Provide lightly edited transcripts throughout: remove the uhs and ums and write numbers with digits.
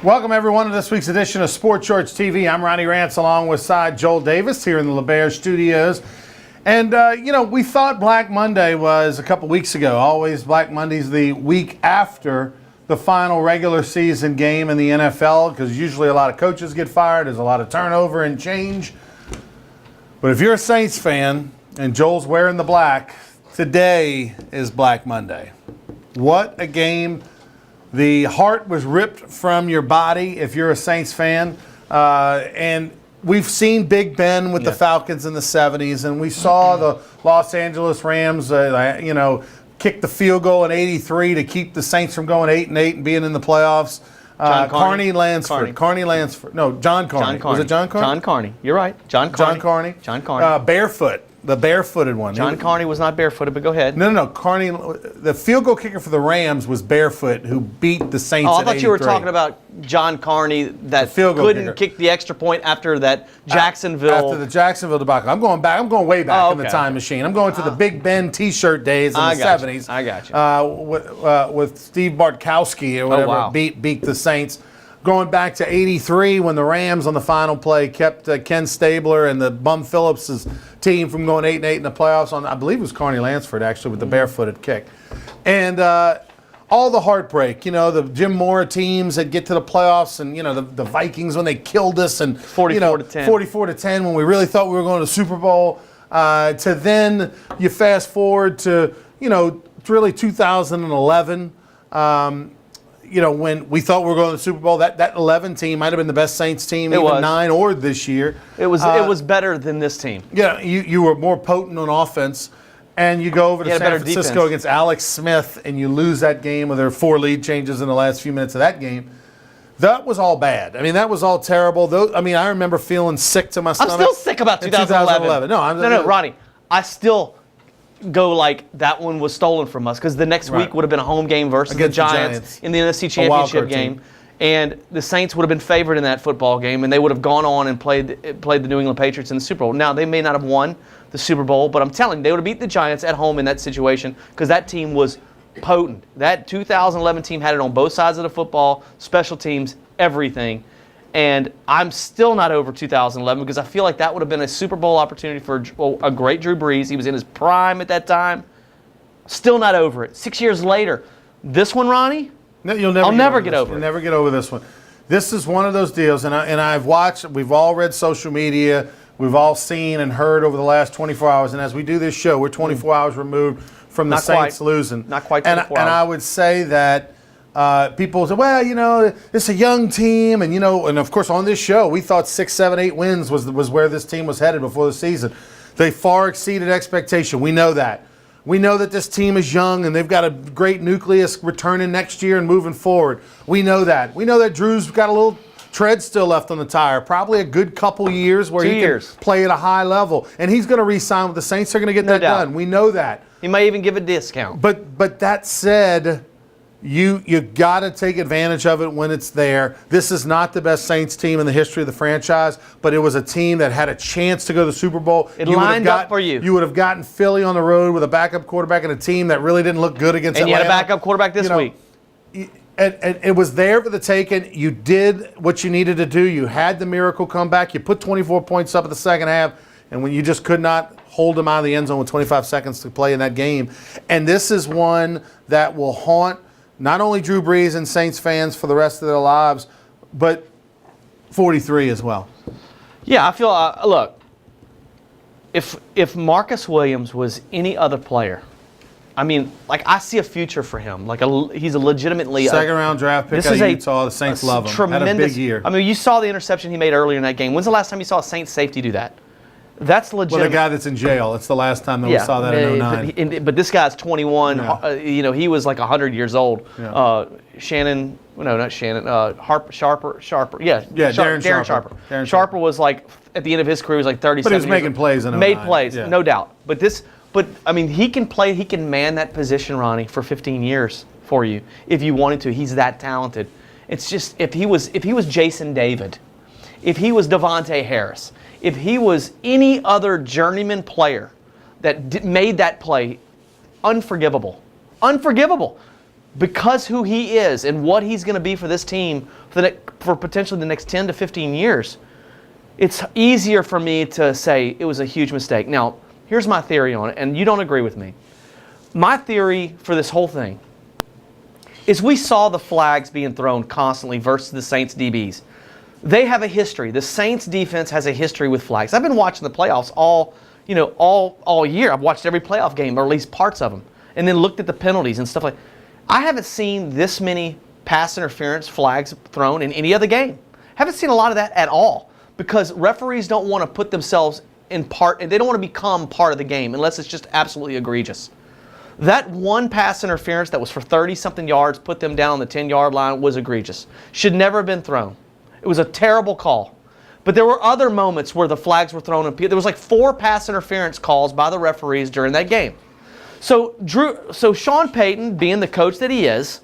Welcome, everyone, to this week's edition of Sports Shorts TV. I'm Ronnie Rance, along with Joel Davis here in the LeBaire Studios. And, we thought Black Monday was a couple weeks ago. Always Black Monday's the week after the final regular season game in the NFL, because usually a lot of coaches get fired. There's a lot of turnover and change. But if you're a Saints fan and Joel's wearing the black, today is Black Monday. What a game. The heart was ripped from your body if you're a Saints fan. And we've seen Big Ben with the Falcons in the 70s, and we saw the Los Angeles Rams, kick the field goal in '83 to keep the Saints from going 8-8 and being in the playoffs. Carney Lansford. No, John Carney. Was it John Carney? John Carney. You're right. John Carney. Barefoot. The barefooted one. John Carney was not barefooted, but go ahead. No. Carney, the field goal kicker for the Rams was barefoot, who beat the Saints. Oh, I at thought 83. you were talking about John Carney that couldn't kick the extra point after that Jacksonville. After the Jacksonville debacle. I'm going back. I'm going way back in the time machine. I'm going to the Big Ben T-shirt days in the 70s. I got you. With Steve Bartkowski or whatever beat the Saints. Going back to '83 when the Rams on the final play kept Ken Stabler and the Bum Phillips' team from going 8-8 in the playoffs on, I believe it was Carney Lansford actually with the barefooted kick. And all the heartbreak, the Jim Mora teams that get to the playoffs and, the Vikings when they killed us and 44-10 when we really thought we were going to the Super Bowl. To then you fast forward to, really 2011. When we thought we were going to the Super Bowl, that 11 team might have been the best Saints team, even 9 or this year. It was better than this team. Yeah, you were more potent on offense, and you go over to San Francisco against Alex Smith, and you lose that game with their 4 lead changes in the last few minutes of that game. That was all bad. I mean, that was all terrible. I remember feeling sick to my stomach. I'm still sick about 2011. No, Ronnie, I still go like that one was stolen from us because the next week would have been a home game versus the Giants in the NFC Championship game. And the Saints would have been favored in that football game, and they would have gone on and played the New England Patriots in the Super Bowl. Now, they may not have won the Super Bowl, but I'm telling you, they would have beat the Giants at home in that situation because that team was potent. That 2011 team had it on both sides of the football, special teams, everything. And I'm still not over 2011 because I feel like that would have been a Super Bowl opportunity for a great Drew Brees. He was in his prime at that time. Still not over it. 6 years later. This one, Ronnie? No, I'll never get over it. You'll never get over this one. This is one of those deals, and I've watched, we've all read social media, we've all seen and heard over the last 24 hours, and as we do this show, we're 24 hours removed from the Saints losing. Not quite 24 hours. And I would say that people say, well, it's a young team, and of course on this show we thought 6, 7, 8 wins was where this team was headed before the season. They far exceeded expectation. We know that. We know that this team is young and they've got a great nucleus returning next year and moving forward. We know that. We know that Drew's got a little tread still left on the tire. Probably a good couple years where he can play at a high level, and he's going to re-sign with the Saints. They're going to get that done. We know that. He may even give a discount. But that said, You got to take advantage of it when it's there. This is not the best Saints team in the history of the franchise, but it was a team that had a chance to go to the Super Bowl. It lined up for you. You would have gotten Philly on the road with a backup quarterback and a team that really didn't look good against Atlanta. And you had a backup quarterback this week. And it was there for the taking. You did what you needed to do. You had the miracle comeback. You put 24 points up in the second half, and when you just could not hold them out of the end zone with 25 seconds to play in that game. And this is one that will haunt not only Drew Brees and Saints fans for the rest of their lives, but 43 as well. Yeah, I feel, look, if Marcus Williams was any other player, I see a future for him. He's a legitimately second-round draft pick out of Utah. The Saints love him. Tremendous, had a big year. You saw the interception he made earlier in that game. When's the last time you saw a Saints safety do that? That's legitimate. Well, the guy that's in jail. It's the last time that we saw that in 09. But this guy's 21. Yeah. He was like 100 years old. Yeah. Sharper. Yeah, Darren Sharper. Sharper was like, at the end of his career, he was like 37. But he was making plays in 09. Made plays, no doubt. But he can play, he can man that position, Ronnie, for 15 years for you if you wanted to. He's that talented. It's just, if he was Jason David, if he was Devontae Harris, if he was any other journeyman player that made that play, unforgivable. because who he is and what he's going to be for this team for potentially the next 10 to 15 years, it's easier for me to say it was a huge mistake. Now, here's my theory on it, and you don't agree with me. My theory for this whole thing is we saw the flags being thrown constantly versus the Saints DBs. They have a history. The Saints defense has a history with flags. I've been watching the playoffs all year. I've watched every playoff game, or at least parts of them, and then looked at the penalties and stuff like that. I haven't seen this many pass interference flags thrown in any other game. Haven't seen a lot of that at all because referees don't want to put themselves in part, and they don't want to become part of the game unless it's just absolutely egregious. That one pass interference that was for 30-something yards, put them down on the 10-yard line, was egregious. Should never have been thrown. It was a terrible call. But there were other moments where the flags were thrown. There was like 4 pass interference calls by the referees during that game. So Sean Payton, being the coach that he is,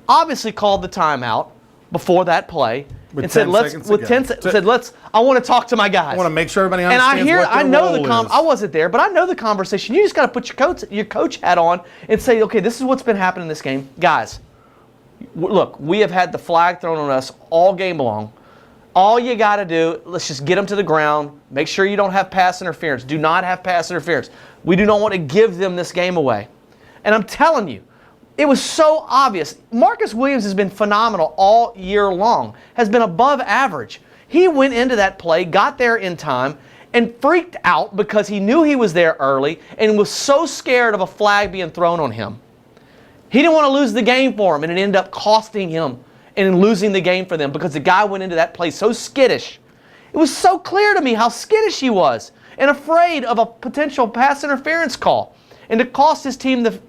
obviously called the timeout before that play and said, I want to talk to my guys. I want to make sure everybody understands what their role is. I wasn't there, but I know the conversation. You just got to put your coach hat on and say, okay, this is what's been happening in this game. Guys, look, we have had the flag thrown on us all game long. All you got to do, let's just get them to the ground. Make sure you don't have pass interference. Do not have pass interference. We do not want to give them this game away. And I'm telling you, it was so obvious. Marcus Williams has been phenomenal all year long, has been above average. He went into that play, got there in time, and freaked out because he knew he was there early and was so scared of a flag being thrown on him. He didn't want to lose the game for him, and it ended up costing him and losing the game for them because the guy went into that play so skittish. It was so clear to me how skittish he was and afraid of a potential pass interference call and to cost his team the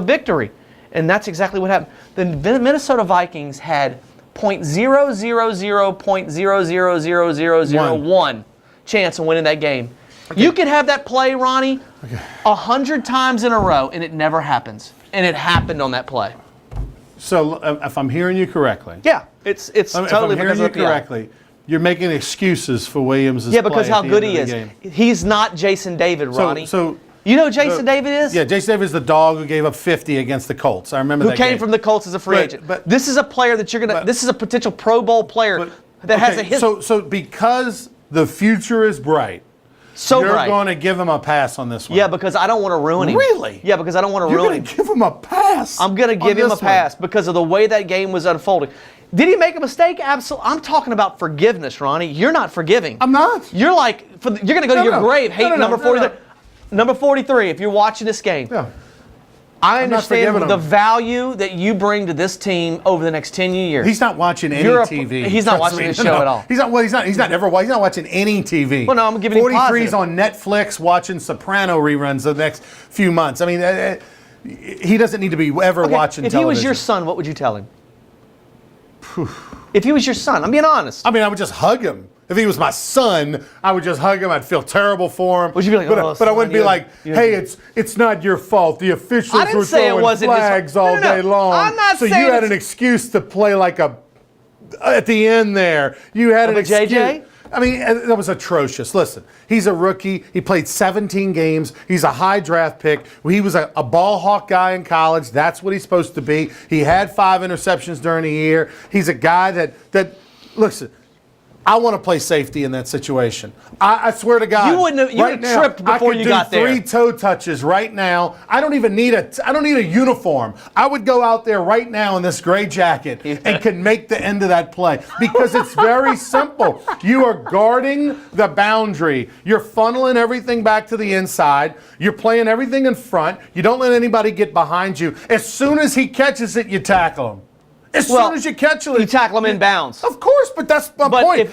victory. And that's exactly what happened. The Minnesota Vikings had .000.0000001 chance of winning that game. Okay. You could have that play, Ronnie, 100 times in a row, and it never happens. And it happened on that play. So, if I'm hearing you correctly, yeah, it's totally if I'm hearing you correctly. You're making excuses for Williams' play. Yeah, because how good he is. He's not Jason David, Ronnie. So you know who Jason David is? Yeah, Jason David is the dog who gave up 50 against the Colts. I remember that. Who came from the Colts as a free agent. But this is a player that this is a potential Pro Bowl player that has a history. So because the future is bright, you're going to give him a pass on this one. Yeah, because I don't want to ruin him. Really? Yeah, because I don't want to ruin him. You're going to give him a pass? I'm going to give him a pass because of the way that game was unfolding. Did he make a mistake? Absolutely. I'm talking about forgiveness, Ronnie. You're not forgiving. I'm not. You're like, you're going to go to your grave hating number 43. Number 43, if you're watching this game. Yeah. I understand the value that you bring to this team over the next 10 years. He's not watching any TV. He's not watching this show at all. He's not watching any TV. Well, no, I'm giving you positive. 43's on Netflix watching Soprano reruns the next few months. I mean, he doesn't need to be watching television. If he was your son, what would you tell him? If he was your son, I'm being honest. I mean, I would just hug him. If he was my son, I would just hug him. I'd feel terrible for him. Would you be like, but I wouldn't be like, hey, it's not your fault. The officials were throwing flags all day long. I'm not saying so you had an excuse to play like at the end there. You had an excuse. JJ? I mean, that was atrocious. Listen, he's a rookie. He played 17 games. He's a high draft pick. He was a ball hawk guy in college. That's what he's supposed to be. He had 5 interceptions during the year. He's a guy that listen, I want to play safety in that situation. I swear to God. You would have tripped before you got there. I could do 3 toe touches right now. I don't even need a uniform. I would go out there right now in this gray jacket and can make the end of that play because it's very simple. You are guarding the boundary. You're funneling everything back to the inside. You're playing everything in front. You don't let anybody get behind you. As soon as he catches it, you tackle him. As soon as you catch it, you tackle him in bounds. Of course, but that's my point.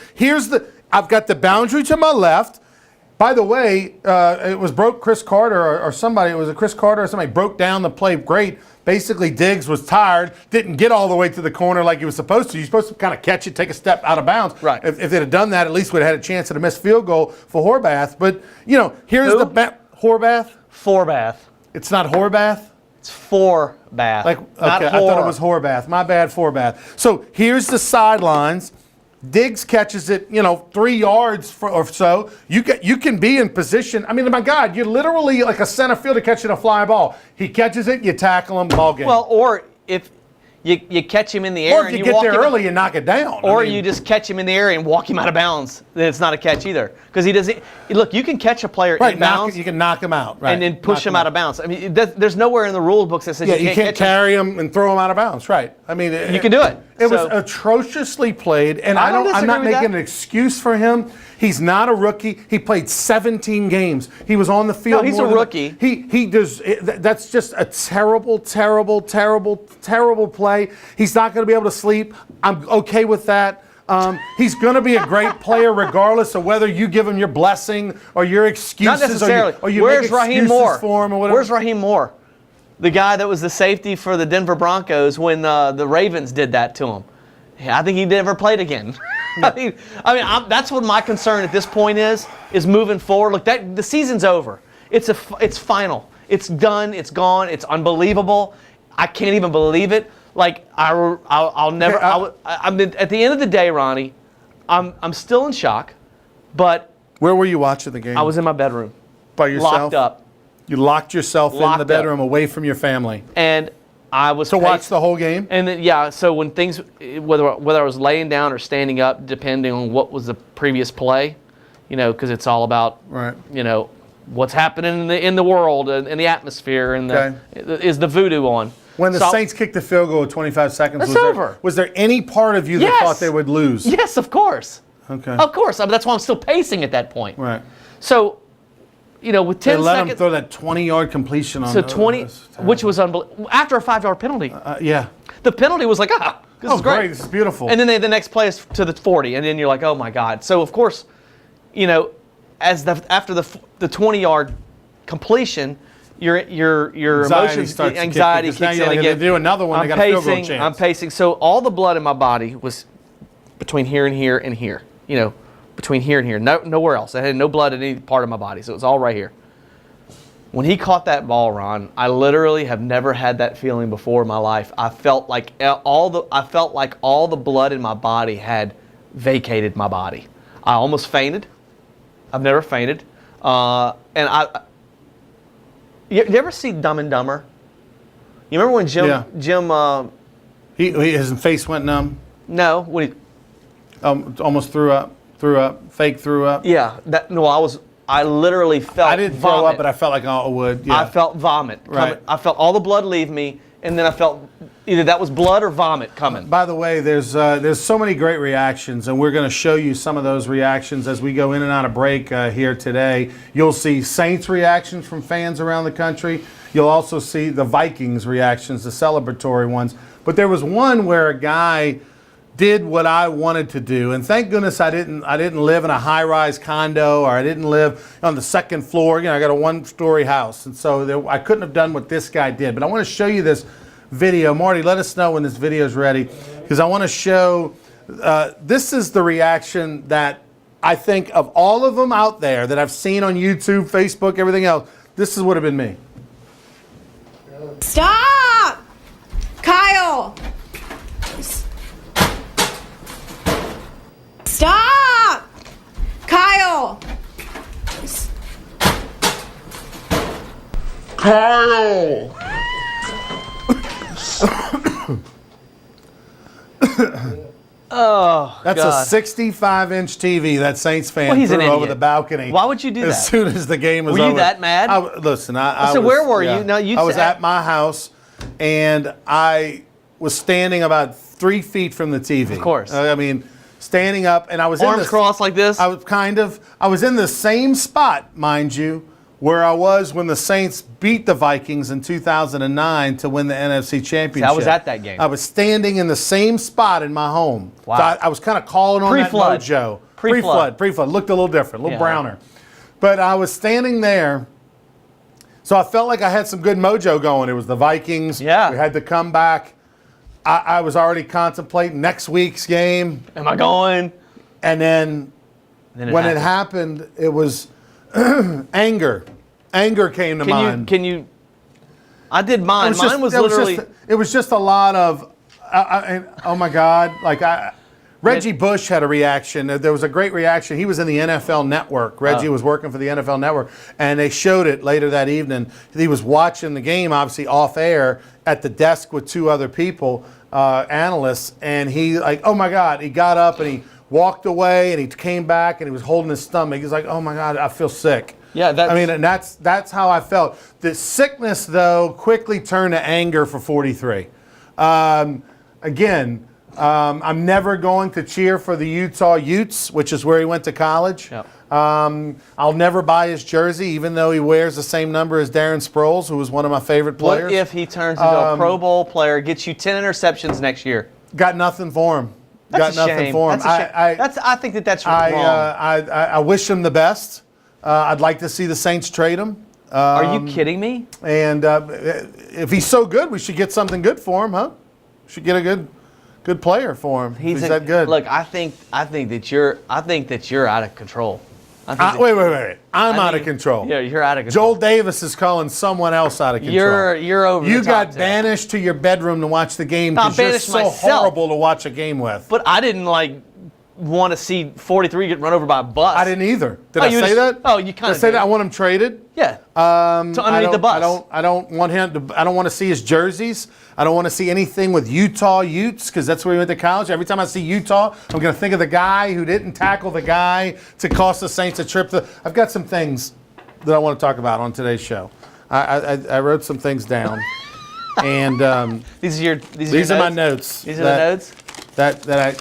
I've got the boundary to my left. By the way, it was Chris Carter or somebody. It was a Chris Carter or somebody broke down the play. Great. Basically, Diggs was tired, didn't get all the way to the corner like he was supposed to. You're supposed to kind of catch it, take a step out of bounds. Right. If they'd have done that, at least we'd have had a chance at a missed field goal for Horvath. But here's Horvath. Forbath. It's not Horvath. It's Forbath. I thought it was Horvath. My bad, Forbath. So here's the sidelines. Diggs catches it, 3 yards or so. You can be in position. I mean, my God, you're literally like a center fielder catching a fly ball. He catches it, you tackle him, ball game. Well, or if you catch him in the air, or if you get there early and knock it down, or you just catch him in the area and walk him out of bounds, then it's not a catch either. Because he doesn't. Look, you can catch a player in bounds. You can knock him out, right? And then push him out of bounds. I mean, there's nowhere in the rule books that says you can't carry him and throw him out of bounds, right? I mean, you can do it. It was atrociously played, and I'm not making an excuse for him. He's not a rookie. He played 17 games. He was on the field. No, he's a rookie. He does. That's just a terrible, terrible, terrible, terrible play. He's not going to be able to sleep. I'm okay with that. He's going to be a great player regardless of whether you give him your blessing or your excuses. Not necessarily. Or you Where's make Raheem excuses Moore? For him or whatever. Where's Raheem Moore? The guy that was the safety for the Denver Broncos when the Ravens did that to him. I think he never played again. I mean, that's what my concern at this point is moving forward. Look, the season's over. It's final. It's done. It's gone. It's unbelievable. I can't even believe it. Like I'll never. I mean, at the end of the day, Ronnie, I'm still in shock. But where were you watching the game? I was in my bedroom, by yourself, locked up. You locked yourself in the bedroom, away from your family, and I was to watch the whole game. And then, so when things, whether I was laying down or standing up, depending on what was the previous play, because it's all about what's happening in the world and the atmosphere and is the voodoo on. When the Saints kicked the field goal with 25 seconds, was there any part of you that thought they would lose? Yes, of course. Okay. Of course. I mean, that's why I'm still pacing at that point. Right. So, with 10 seconds. They let him throw that 20-yard completion on. So 20, which was unbelievable. After a 5-yard penalty. Yeah. The penalty was like, this is great. This is beautiful. And then the next play is to the 40, and then you're like, oh my God. So of course, after the 20-yard completion, your emotions, anxiety kicks in again. They do another one. They got a field goal chance. I'm pacing. So all the blood in my body was between here and here and here. Between here and here. Nowhere else. I had no blood in any part of my body, so it was all right here. When he caught that ball, Ron, I literally have never had that feeling before in my life. I felt like all the blood in my body had vacated my body. I almost fainted. I've never fainted. And you ever see Dumb and Dumber? You remember when Jim his face went numb? No, when he almost threw up, fake threw up. Yeah, I literally felt I didn't vomit. throw up, but I felt like I would. Yeah. I felt vomit coming. Right. I felt all the blood leave me, and then I felt either that was blood or vomit coming. By the way, there's so many great reactions, and we're going to show you some of those reactions as we go in and out of break here today. You'll see Saints reactions from fans around the country. You'll also see the Vikings reactions, the celebratory ones. But there was one where a guy did what I wanted to do, and thank goodness I didn't live in a high-rise condo, or I didn't live on the second floor. I got a one-story house, and so I couldn't have done what this guy did. But I want to show you this video. Marty, let us know when this video is ready, because I want to show. This is the reaction that I think of all of them out there that I've seen on YouTube, Facebook, everything else. This would have been me. Stop, Kyle. Stop! Kyle! Kyle! Oh, that's God. A 65-inch TV that Saints fan he's threw an over idiot. the balcony. Why would you do that? As soon as the game was over. Were you that mad? Listen, So where were you? No, I was at my house, and I was standing about 3 feet from the TV. Of course. Standing up, and I was arms crossed like this. I was in the same spot, mind you, where I was when the Saints beat the Vikings in 2009 to win the NFC Championship. I was at that game. I was standing in the same spot in my home. Wow. So I was kind of calling on Pre-flood. that mojo. Pre-flood. Pre-flood. Looked a little different, a little browner. But I was standing there, so I felt like I had some good mojo going. It was the Vikings. Yeah. We had to come back. I was already contemplating next week's game. Am I going? And then when it happened, it was anger. Anger came to mind. I did mine. It was just a lot of, oh my God, Reggie Bush had a reaction. There was a great reaction. He was in the NFL Network. Reggie was working for the NFL Network, and they showed it later that evening. He was watching the game, obviously off air, at the desk with two other people, analysts, and he oh my God, he got up and he walked away and he came back and he was holding his stomach. He's like, oh my God, I feel sick. Yeah, and that's how I felt. The sickness, though, quickly turned to anger for 43. Again, I'm never going to cheer for the Utah Utes, which is where he went to college. Yep. I'll never buy his jersey, even though he wears the same number as Darren Sproles, who was one of my favorite players. What if he turns into a Pro Bowl player, gets you 10 interceptions next year? Got nothing for him. That's got a nothing shame. for him. That's a shame. I think that's wrong. I wish him the best. I'd like to see the Saints trade him. Are you kidding me? And if he's so good, we should get something good for him, huh? Should get a good player for him. He's that good. Look, I think that you're out of control. Wait. I'm out of control. Yeah, you're out of control. Joel Davis is calling someone else out of control. You're over. You got banished to your bedroom to watch the game because you're so horrible to watch a game with. But I didn't want to see 43 get run over by a bus. I didn't either. Did I say that? Oh, you kind of say that. I want him traded. Yeah. To underneath the bus. I don't want him to. I don't want to see his jerseys. I don't want to see anything with Utah Utes because that's where he went to college. Every time I see Utah, I'm going to think of the guy who didn't tackle the guy to cost the Saints a trip. I've got some things that I want to talk about on today's show. I wrote some things down, and these are my notes. These are the notes that I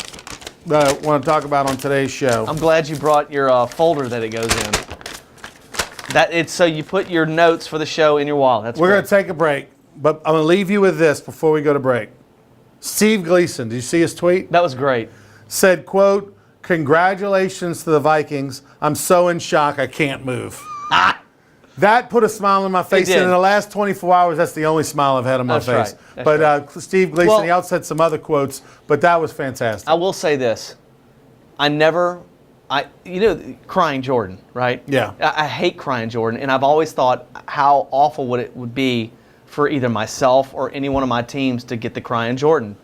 want to talk about on today's show. I'm glad you brought your folder that it goes in. So you put your notes for the show in your wallet. We're going to take a break, but I'm going to leave you with this before we go to break. Steve Gleason, did you see his tweet? That was great. Said, quote, "Congratulations to the Vikings. I'm so in shock I can't move." That put a smile on my face, and in the last 24 hours, that's the only smile I've had on my face. Right. But Steve Gleason, he also said some other quotes, but that was fantastic. I will say this. Crying Jordan, right? Yeah. I hate Crying Jordan, and I've always thought how awful it would be for either myself or any one of my teams to get the Crying Jordan.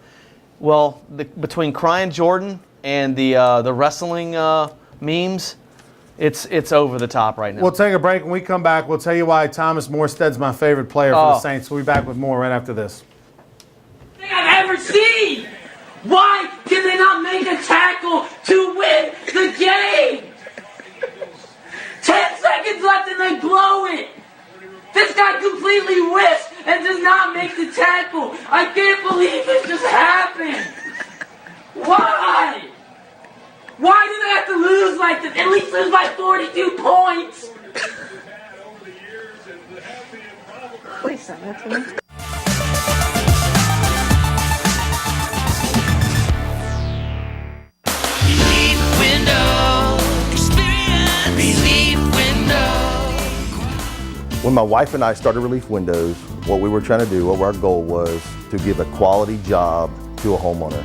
Well, between Crying Jordan and the wrestling memes, it's over the top right now. We'll take a break. When we come back, we'll tell you why Thomas Morstead's my favorite player for the Saints. We'll be back with more right after this. Thing I've ever seen. Why did they not make a tackle to win the game? 10 seconds left and they blow it. This guy completely whiffs and does not make the tackle. I can't believe this just happened. Why? Why do they have to lose like this? At least lose by 42 points. Wait, send that to me. Relief Window. Experience Relief Window. When my wife and I started Relief Windows, what we were trying to do, what our goal was to give a quality job to a homeowner.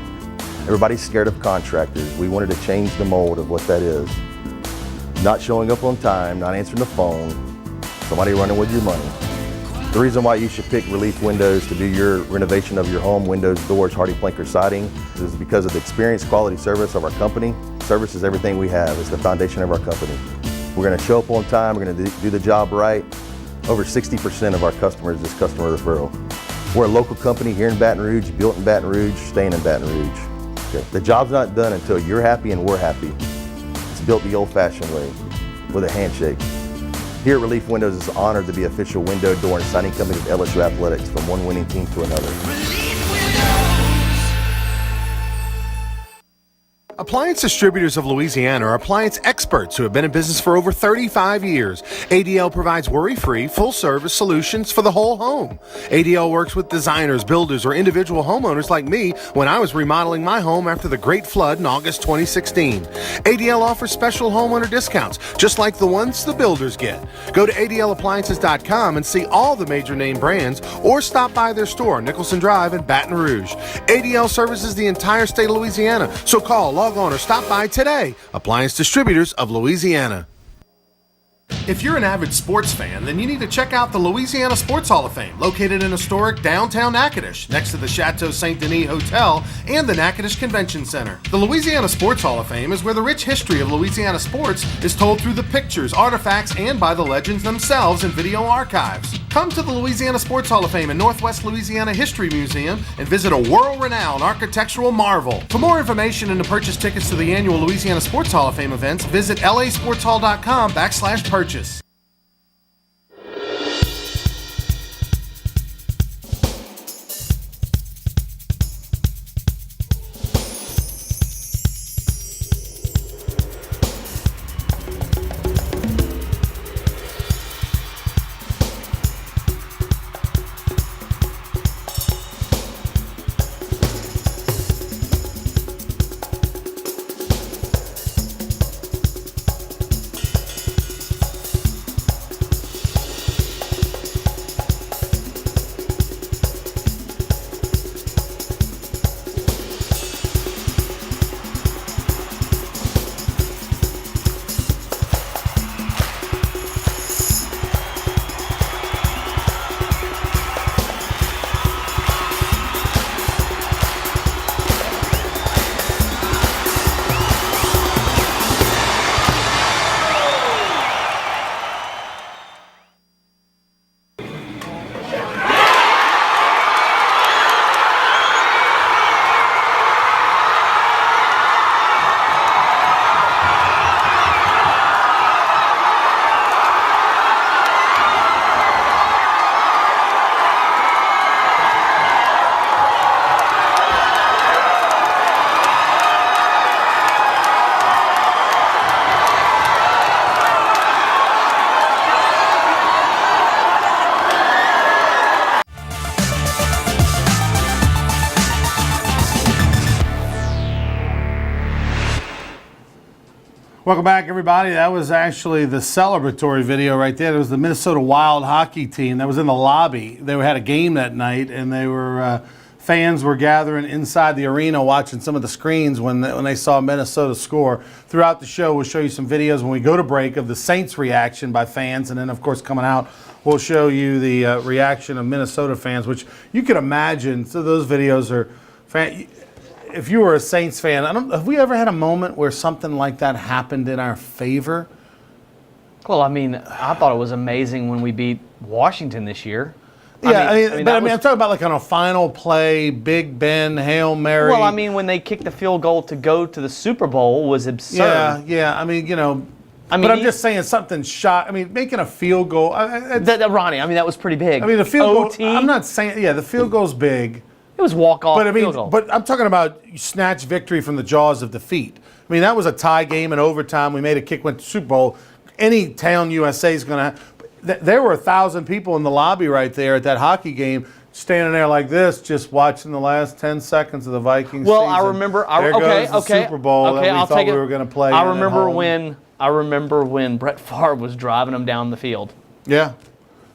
Everybody's scared of contractors. We wanted to change the mold of what that is. Not showing up on time, not answering the phone, somebody running with your money. The reason why you should pick Relief Windows to do your renovation of your home, windows, doors, HardiePlank siding, is because of the experience, quality service of our company. Service is everything we have. It's the foundation of our company. We're going to show up on time. We're going to do the job right. Over 60% of our customers is customer referral. We're a local company here in Baton Rouge, built in Baton Rouge, staying in Baton Rouge. Okay. The job's not done until you're happy and we're happy. It's built the old-fashioned way, with a handshake. Here at Relief Windows, it's an honor to be official window, door, and siding company of LSU Athletics, from one winning team to another. Appliance Distributors of Louisiana are appliance experts who have been in business for over 35 years. ADL provides worry-free, full-service solutions for the whole home. ADL works with designers, builders, or individual homeowners like me when I was remodeling my home after the Great Flood in August 2016. ADL offers special homeowner discounts, just like the ones the builders get. Go to ADLappliances.com and see all the major name brands, or stop by their store, Nicholson Drive in Baton Rouge. ADL services the entire state of Louisiana, so call, log on, or stop by today. Appliance Distributors of Louisiana. If you're an avid sports fan, then you need to check out the Louisiana Sports Hall of Fame, located in historic downtown Natchitoches, next to the Chateau St. Denis Hotel and the Natchitoches Convention Center. The Louisiana Sports Hall of Fame is where the rich history of Louisiana sports is told through the pictures, artifacts, and by the legends themselves in video archives. Come to the Louisiana Sports Hall of Fame and Northwest Louisiana History Museum and visit a world-renowned architectural marvel. For more information and to purchase tickets to the annual Louisiana Sports Hall of Fame events, visit lasportshall.com/purchase. Welcome back, everybody. That was actually the celebratory video right there. It was the Minnesota Wild hockey team that was in the lobby. They had a game that night, and they were fans were gathering inside the arena watching some of the screens when they saw Minnesota score. Throughout the show, we'll show you some videos when we go to break of the Saints reaction by fans, and then, of course, coming out, we'll show you the reaction of Minnesota fans, which you can imagine. So those videos are if you were a Saints fan, have we ever had a moment where something like that happened in our favor? Well, I mean, I thought it was amazing when we beat Washington this year. Yeah, I'm talking about like on a final play, Big Ben, Hail Mary. Well, I mean, when they kicked the field goal to go to the Super Bowl was absurd. Yeah. I mean, but I'm just saying something shot. I mean, making a field goal. Ronnie, I mean, that was pretty big. I mean, the field OT, goal. I'm not saying. Yeah, the field goal's big. It was walk-off field goal. But I'm talking about snatch victory from the jaws of defeat. I mean, that was a tie game in overtime. We made a kick, went to Super Bowl. Any town USA is going to. There were 1,000 people in the lobby right there at that hockey game, standing there like this, just watching the last 10 seconds of the Vikings. Well, season. I remember. Goes the Super Bowl that we thought we were going to play. I remember when Brett Favre was driving them down the field. Yeah.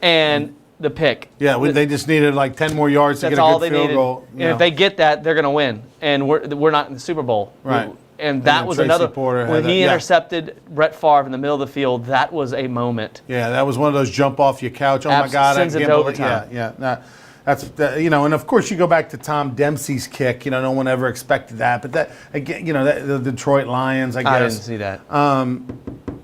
And the pick. Yeah, they just needed like 10 more yards to get a good field goal. And if they get that, they're going to win. And we're not in the Super Bowl. Right. And that was Tracy another. Porter when he intercepted Brett Favre in the middle of the field, that was a moment. Yeah, that was one of those jump off your couch. Oh my God! Sends it to overtime. Yeah. And of course you go back to Tom Dempsey's kick. No one ever expected that. But that again, the Detroit Lions. I guess I didn't see that.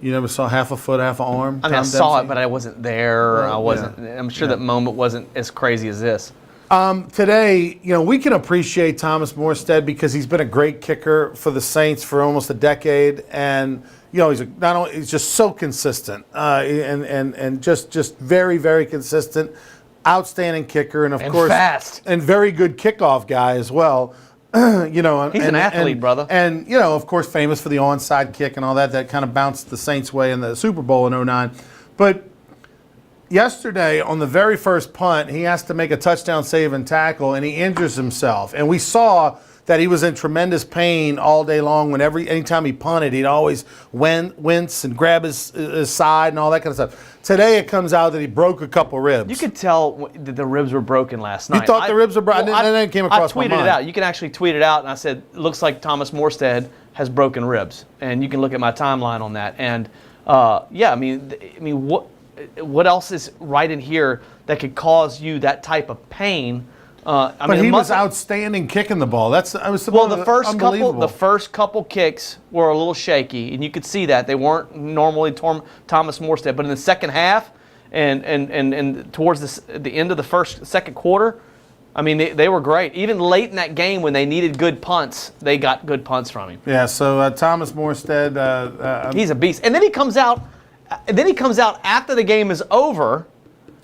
You never saw half a foot, half an arm. I mean, I saw it, but I wasn't there. I wasn't. Yeah. I'm sure that moment wasn't as crazy as this. Today, we can appreciate Thomas Morstead because he's been a great kicker for the Saints for almost a decade, and he's just so consistent, and just very, very consistent, outstanding kicker, and of course fast and very good kickoff guy as well. He's an athlete, brother, and of course famous for the onside kick and all that kind of bounced the Saints' way in the Super Bowl in '09, but. Yesterday, on the very first punt, he has to make a touchdown save and tackle, and he injures himself. And we saw that he was in tremendous pain all day long. Anytime he punted, he'd always wince and grab his side and all that kind of stuff. Today, it comes out that he broke a couple ribs. You could tell that the ribs were broken last night. You thought the ribs were broken? Well, that came across my mind. I tweeted it out. You can actually tweet it out, and I said, it looks like Thomas Morstead has broken ribs. And you can look at my timeline on that. And Yeah, I mean, what else is right in here that could cause you that type of pain? But he was outstanding kicking the ball. The first couple kicks were a little shaky, and you could see that they weren't normally Thomas Morstead. But in the second half and towards the end of the second quarter, I mean, they were great. Even late in that game when they needed good punts, they got good punts from him. Yeah. So Thomas Morstead, he's a beast. And then he comes out. After the game is over.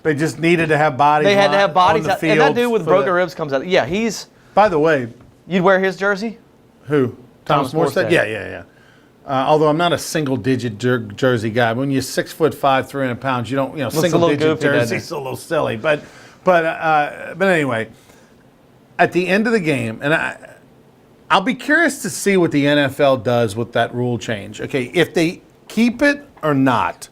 They just needed to have bodies. They had to have bodies on the out, and that dude with broken ribs comes out. Yeah, he's. By the way, you'd wear his jersey? Who? Thomas Morstead? Yeah. Although I'm not a single-digit jersey guy. When you're 6'5", 300 pounds, you don't. Single-digit jersey's a little silly. But anyway, at the end of the game, and I'll be curious to see what the NFL does with that rule change. Okay, if they keep it or not.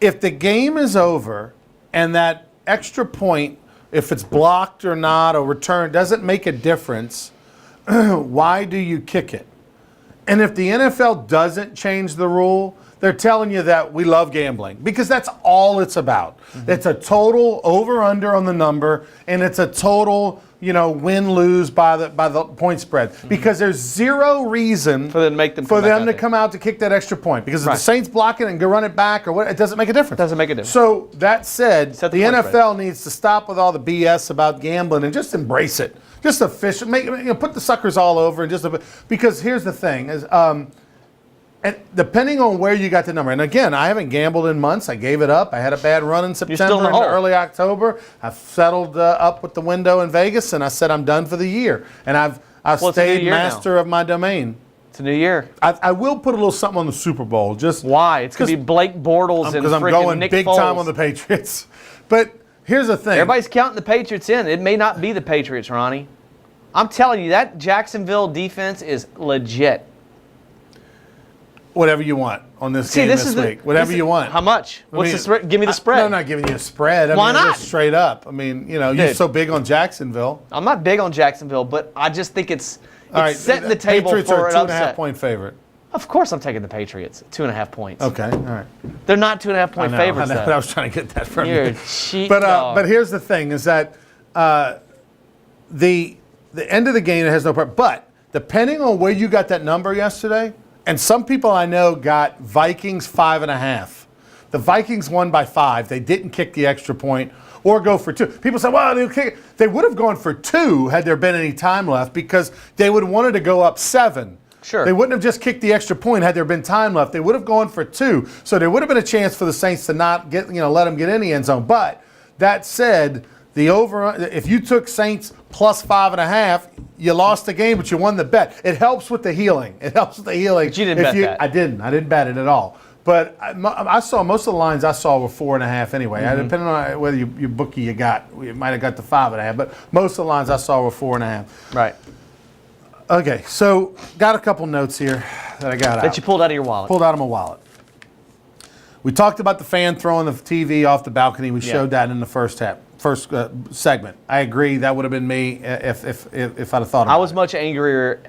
If the game is over and that extra point, if it's blocked or not or returned, doesn't make a difference, why do you kick it? And if the NFL doesn't change the rule, they're telling you that we love gambling because that's all it's about. Mm-hmm. It's a total over/under on the number, and it's a total, win-lose by the point spread. Mm-hmm. Because there's zero reason for them to come out to kick that extra point. Because if the Saints block it and go run it back or what, it doesn't make a difference. Doesn't make a difference. So that said, the NFL needs to stop with all the BS about gambling and just embrace it. Just official, put the suckers all over and because here's the thing is, and depending on where you got the number, and again, I haven't gambled in months. I gave it up. I had a bad run in September and early October. I've settled up with the window in Vegas, and I said I'm done for the year. And I've stayed master of my domain. It's a new year. I will put a little something on the Super Bowl. Just why? It's going to be Blake Bortles and because I'm going Nick big Foles. time on the Patriots. But here's the thing. Everybody's counting the Patriots in. It may not be the Patriots, Ronnie. I'm telling you, that Jacksonville defense is legit. Whatever you want on this game this week. Whatever you want. How much? What's the spread? Give me the spread. I'm not giving you a spread. Why not? Just straight up. I mean, you're so big on Jacksonville. I'm not big on Jacksonville, but I just think it's setting the table Patriots for are an 2.5 point favorite. Of course I'm taking the Patriots. 2.5 points. Okay, all right. They're not 2.5 point favorites, though. I was trying to get that from You're you. a cheat But dog. here's the thing is that the end of the game has no problem. But depending on where you got that number yesterday, and some people I know got Vikings 5.5. The Vikings won by 5. They didn't kick the extra point or go for 2. People say, well, they would have gone for 2 had there been any time left because they would have wanted to go up 7. Sure. They wouldn't have just kicked the extra point had there been time left. They would have gone for 2. So there would have been a chance for the Saints to not let them get in the end zone. But that said, if you took Saints plus 5.5, you lost the game, but you won the bet. It helps with the healing. But you didn't bet that. I didn't bet it at all. But I saw most of the lines I saw were 4.5 anyway. Mm-hmm. Depending on whether you bookie you might have got the 5.5. But most of the lines I saw were 4.5. Right. Okay, so got a couple notes here that I got out. That you pulled out of your wallet. Pulled out of my wallet. We talked about the fan throwing the TV off the balcony. We showed that in the first segment. I agree. That would have been me if I'd have thought about it. I was much angrier.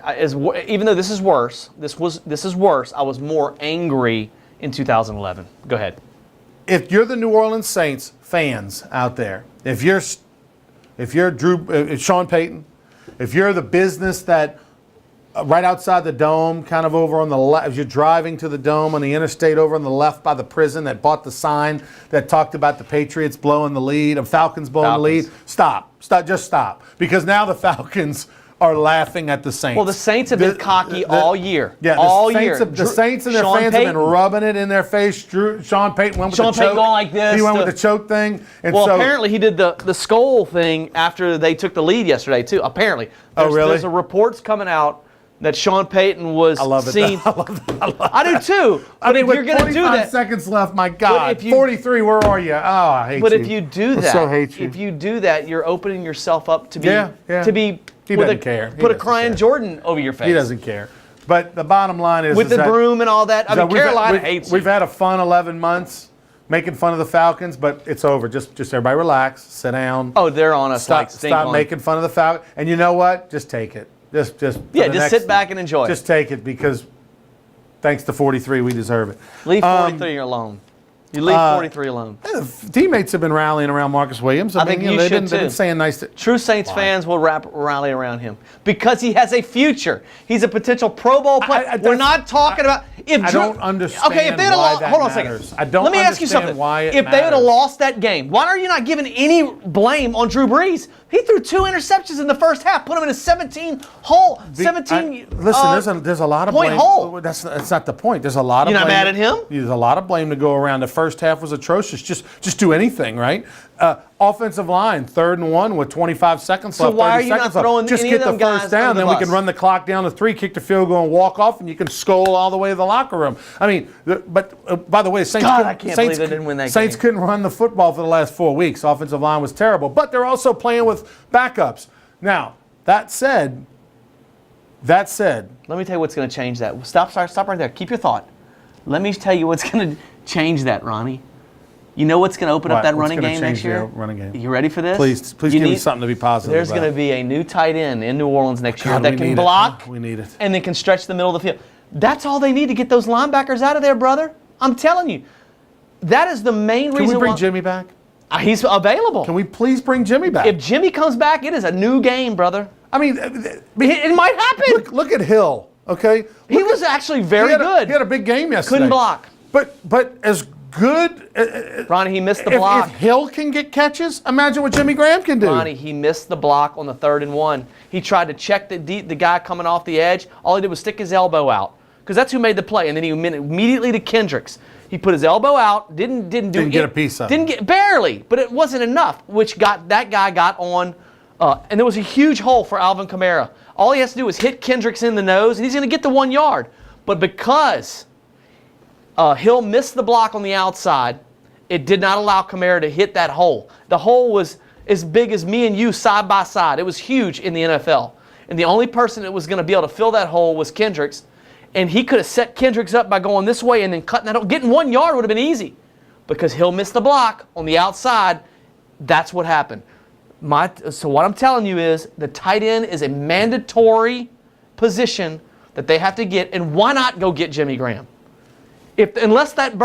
Even though this is worse, this is worse. I was more angry in 2011. Go ahead. If you're the New Orleans Saints fans out there, if you're Sean Payton, if you're the business that right outside the dome, kind of over on the left, as you're driving to the dome on the interstate over on the left by the prison that bought the sign that talked about the Patriots blowing the lead, Falcons blowing the lead, stop, just stop. Because now the Falcons are laughing at the Saints. Well, the Saints have been cocky all year. Yeah, the Saints and their fans have been rubbing it in their face. Sean Payton went with the choke. Going like this. He went with the choke thing. And apparently he did the skull thing after they took the lead yesterday, too. Apparently. Really? There's reports coming out that Sean Payton was seen. I love that. I do too. But if you're going to do that, 25 seconds left. My God, 43. Where are you? Oh, I hate you. But if you do that, I so hate you. If you do that, you're opening yourself up to be He doesn't care. Put a crying Jordan over your face. He doesn't care. But the bottom line is with the broom and all that. I mean, Carolina hates you. We've had a fun 11 months making fun of the Falcons, but it's over. Just everybody relax, sit down. Oh, they're on us. Stop making fun of the Falcons. And you know what? Just take it. Just sit back and enjoy. Just take it because Thanks to 43, we deserve it. Leave 43 alone. You leave 43 alone. Teammates have been rallying around Marcus Williams. I think you they've should been too. saying nice. True Saints fans will rally around him because he has a future. He's a potential Pro Bowl player. We're not talking about if I Drew, don't understand okay, if they had why lost, that hold on a matters. second. I don't Let me ask you understand something. why it if they would have matters. lost that game, why are you not giving any blame on Drew Brees? He threw 2 interceptions in the first half, put him in a 17 hole. Listen, there's a lot of point blame. hole. That's not the point. There's a lot of. You're not blame. mad at him? There's a lot of blame to go around. The first half was atrocious. Just do anything, right? Offensive line, 3rd and 1 with 25 seconds So left. why 30 are you not seconds left. throwing Just any get of them the first guys down, under then the we can bus? run the clock down to 3, kick the field goal, and walk off, and you can skull all the way to the locker room. I mean, by the way, Saints. God, I can't believe they didn't win that Saints game. couldn't run the football for the last 4 weeks. Offensive line was terrible, but they're also playing with backups. Now, that said, let me tell you what's going to change that. Stop right there. Keep your thought. Let me tell you what's going to change that, Ronnie. You know what's going to open up that What's running gonna game change next year? the running game? You ready for this? Please give me something to be positive There's about. going to be a new tight end in New Orleans next year God, that we can need it. block We need it. and then can stretch the middle of the field. That's all they need to get those linebackers out of there, brother. I'm telling you. That is the main Can reason we bring why Jimmy back? He's available. Can we please bring Jimmy back? If Jimmy comes back, it is a new game, brother. I mean, It might happen. look at Hill, okay? He was actually very good. He had a big game yesterday. Couldn't block. But as good Ronnie, he missed the if block. Hill can get catches, imagine what Jimmy Graham can do. Ronnie, he missed the block on the 3rd and 1. He tried to check the guy coming off the edge. All he did was stick his elbow out because that's who made the play. And then he went immediately to Kendricks. He put his elbow out. Didn't get a piece of it. Didn't get barely, but it wasn't enough. Which that guy got on, and there was a huge hole for Alvin Kamara. All he has to do is hit Kendricks in the nose, and he's going to get the 1 yard. But because Hill missed the block on the outside, it did not allow Kamara to hit that hole. The hole was as big as me and you side by side. It was huge in the NFL. And the only person that was going to be able to fill that hole was Kendricks. And he could have set Kendricks up by going this way and then cutting that hole. Getting 1 yard would have been easy. Because Hill missed the block on the outside, that's what happened. So what I'm telling you is the tight end is a mandatory position that they have to get. And why not go get Jimmy Graham? Unless that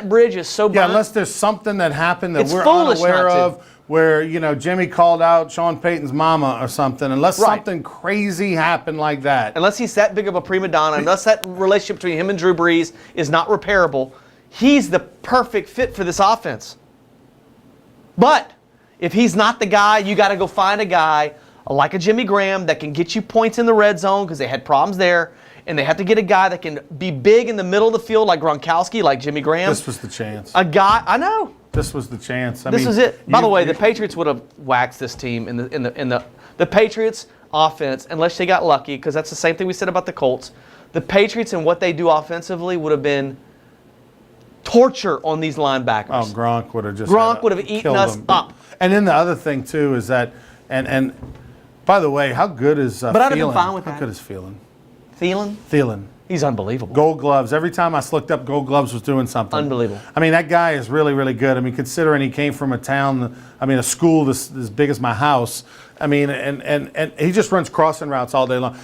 bridge is so burnt, unless there's something that happened that It's we're foolish unaware not to. of, where Jimmy called out Sean Payton's mama or something. Unless Right. something crazy happened like that. unless he's that big of a prima donna, unless that relationship between him and Drew Brees is not repairable, he's the perfect fit for this offense. But if he's not the guy, you got to go find a guy like a Jimmy Graham that can get you points in the red zone because they had problems there. And they have to get a guy that can be big in the middle of the field like Gronkowski, like Jimmy Graham. This was the chance. A guy, I know. This was the chance. This was it. By the way, the Patriots would have waxed this team in the Patriots offense unless they got lucky, because that's the same thing we said about the Colts. The Patriots and what they do offensively would have been torture on these linebackers. Oh, Gronk would have just Gronk would have eaten killed us them. up. And then the other thing too is that, and by the way, how good is But I'd have been Thielen? fine with How that. good is Thielen? Thielen, he's unbelievable. Gold gloves. Every time I looked up, Gold Gloves was doing something. Unbelievable. I mean, that guy is really, really good. I mean, considering he came from a school this big as my house. I mean, and he just runs crossing routes all day long.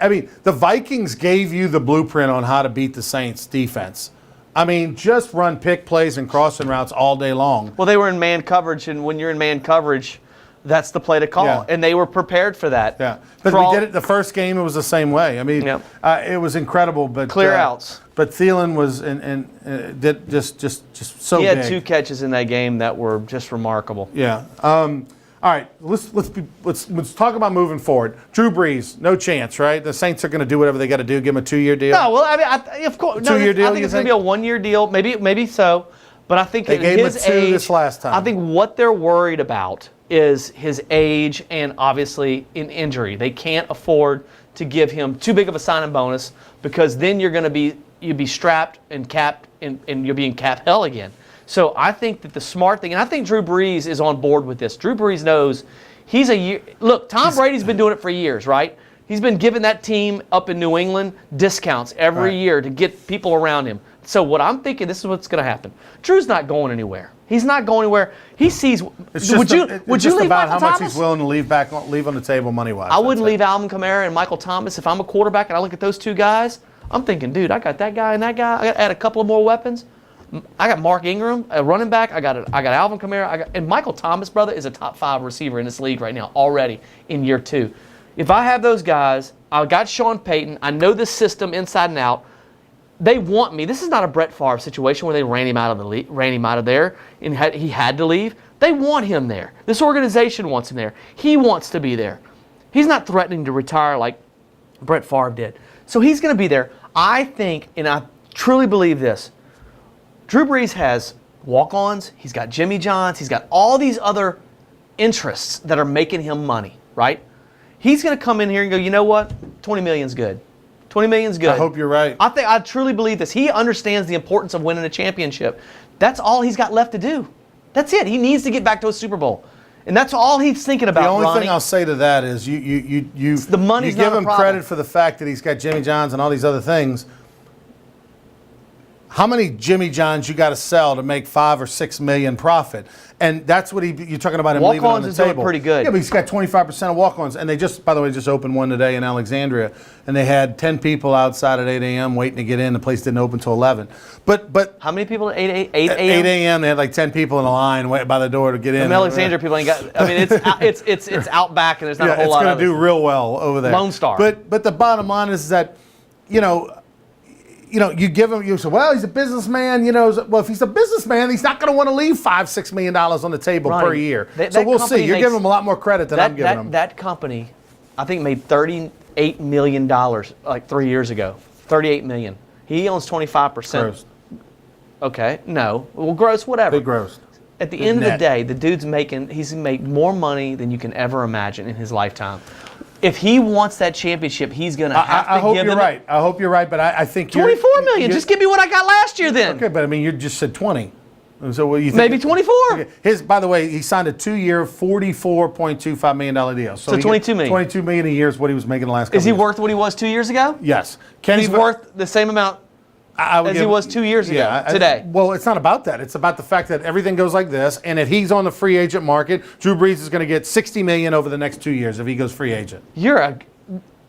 I mean, the Vikings gave you the blueprint on how to beat the Saints defense. I mean, just run pick plays and crossing routes all day long. Well, they were in man coverage, and when you're in man coverage, that's the play to call. Yeah. And they were prepared for that. Yeah, but we did it the first game. It was the same way. I mean, Yep. it was incredible. But Clear outs. But Thielen was did just so He big. had 2 catches in that game that were just remarkable. Yeah. All right. Let's talk about moving forward. Drew Brees, no chance, right? The Saints are going to do whatever they got to do. Give him a 2-year deal. No, well, I mean, of course, no. 2-year deal, I think you it's going think? to be a 1-year deal, maybe so. But I think They at gave him a his 2 age, this last time. I think what they're worried about is his age and obviously an injury. They can't afford to give him too big of a signing bonus, because then you'd be strapped and capped and you're being cap hell again. So I think that the smart thing, and I think Drew Brees is on board with this. Drew Brees knows he's a year. Look, Tom Brady's been doing it for years, right? He's been giving that team up in New England discounts every year to get people around him. So what I'm thinking, this is what's going to happen. Drew's not going anywhere. He's not going anywhere. He sees. It's Would you leave about Michael how much Thomas? he's willing to leave on the table money wise. I wouldn't leave Alvin Kamara and Michael Thomas if I'm a quarterback and I look at those 2 guys. I'm thinking, dude, I got that guy and that guy. I got to add a couple of more weapons. I got Mark Ingram, a running back. I got Alvin Kamara. And Michael Thomas, brother, is a top 5 receiver in this league right now already in year 2. If I have those guys, I got Sean Payton. I know this system inside and out. They want me. This is not a Brett Favre situation where they ran him out of there, and he had to leave. They want him there. This organization wants him there. He wants to be there. He's not threatening to retire like Brett Favre did. So he's going to be there. I think, and I truly believe this, Drew Brees has walk-ons, he's got Jimmy Johns, he's got all these other interests that are making him money, right? He's going to come in here and go, you know what? 20 million's good. 20 million's good. I hope you're right. I truly believe this. He understands the importance of winning a championship. That's all he's got left to do. That's it. He needs to get back to a Super Bowl. And that's all he's thinking about, The only Ronnie. thing I'll say to that is The money's you give not a him problem. credit for the fact that he's got Jimmy Johns and all these other things. How many Jimmy Johns you got to sell to make 5 or 6 million profit? And that's what you're talking about him leaving on Walk-ons the is doing table. pretty good. Yeah, but he's got 25% of walk-ons. And they just, by the way, just opened one today in Alexandria. And they had 10 people outside at 8 a.m. waiting to get in. The place didn't open until 11. But How many people at 8 at a.m.? 8 a.m. they had like 10 people in a line waiting by the door to get in. From Alexandria, people ain't got. I mean, it's out back, and there's not a whole lot it's of going it. to do real well over there. Lone Star. But the bottom line is that, you give him, you say, well, he's a businessman, well, if he's a businessman, he's not going to want to leave $5-6 million on the table Ronnie, per year. that So we'll company see. You're makes- giving him a lot more credit than I'm giving him. That company, I think, made $38 million like 3 years ago. $38 million. He owns 25%. Gross. Okay, no. Well, gross, whatever. Big gross. At the end of the net. day, the dude's he's made more money than you can ever imagine in his lifetime. If he wants that championship, he's going to have to I hope give you're them right. I hope you're right, but I think 24 million. Just give me what I got last year then. Okay, but I mean, you just said 20. So what you think? Maybe 24. Okay. By the way, he signed a 2-year, $44.25 million deal. So $22 million. $22 million a year is what he was making the last couple Is he years. worth what he was 2 years ago? Yes. He's worth the same amount I would as he give- was 2 years ago today. Well, it's not about that. It's about the fact that everything goes like this, and if he's on the free agent market, Drew Brees is going to get $60 million over the next 2 years if he goes free agent.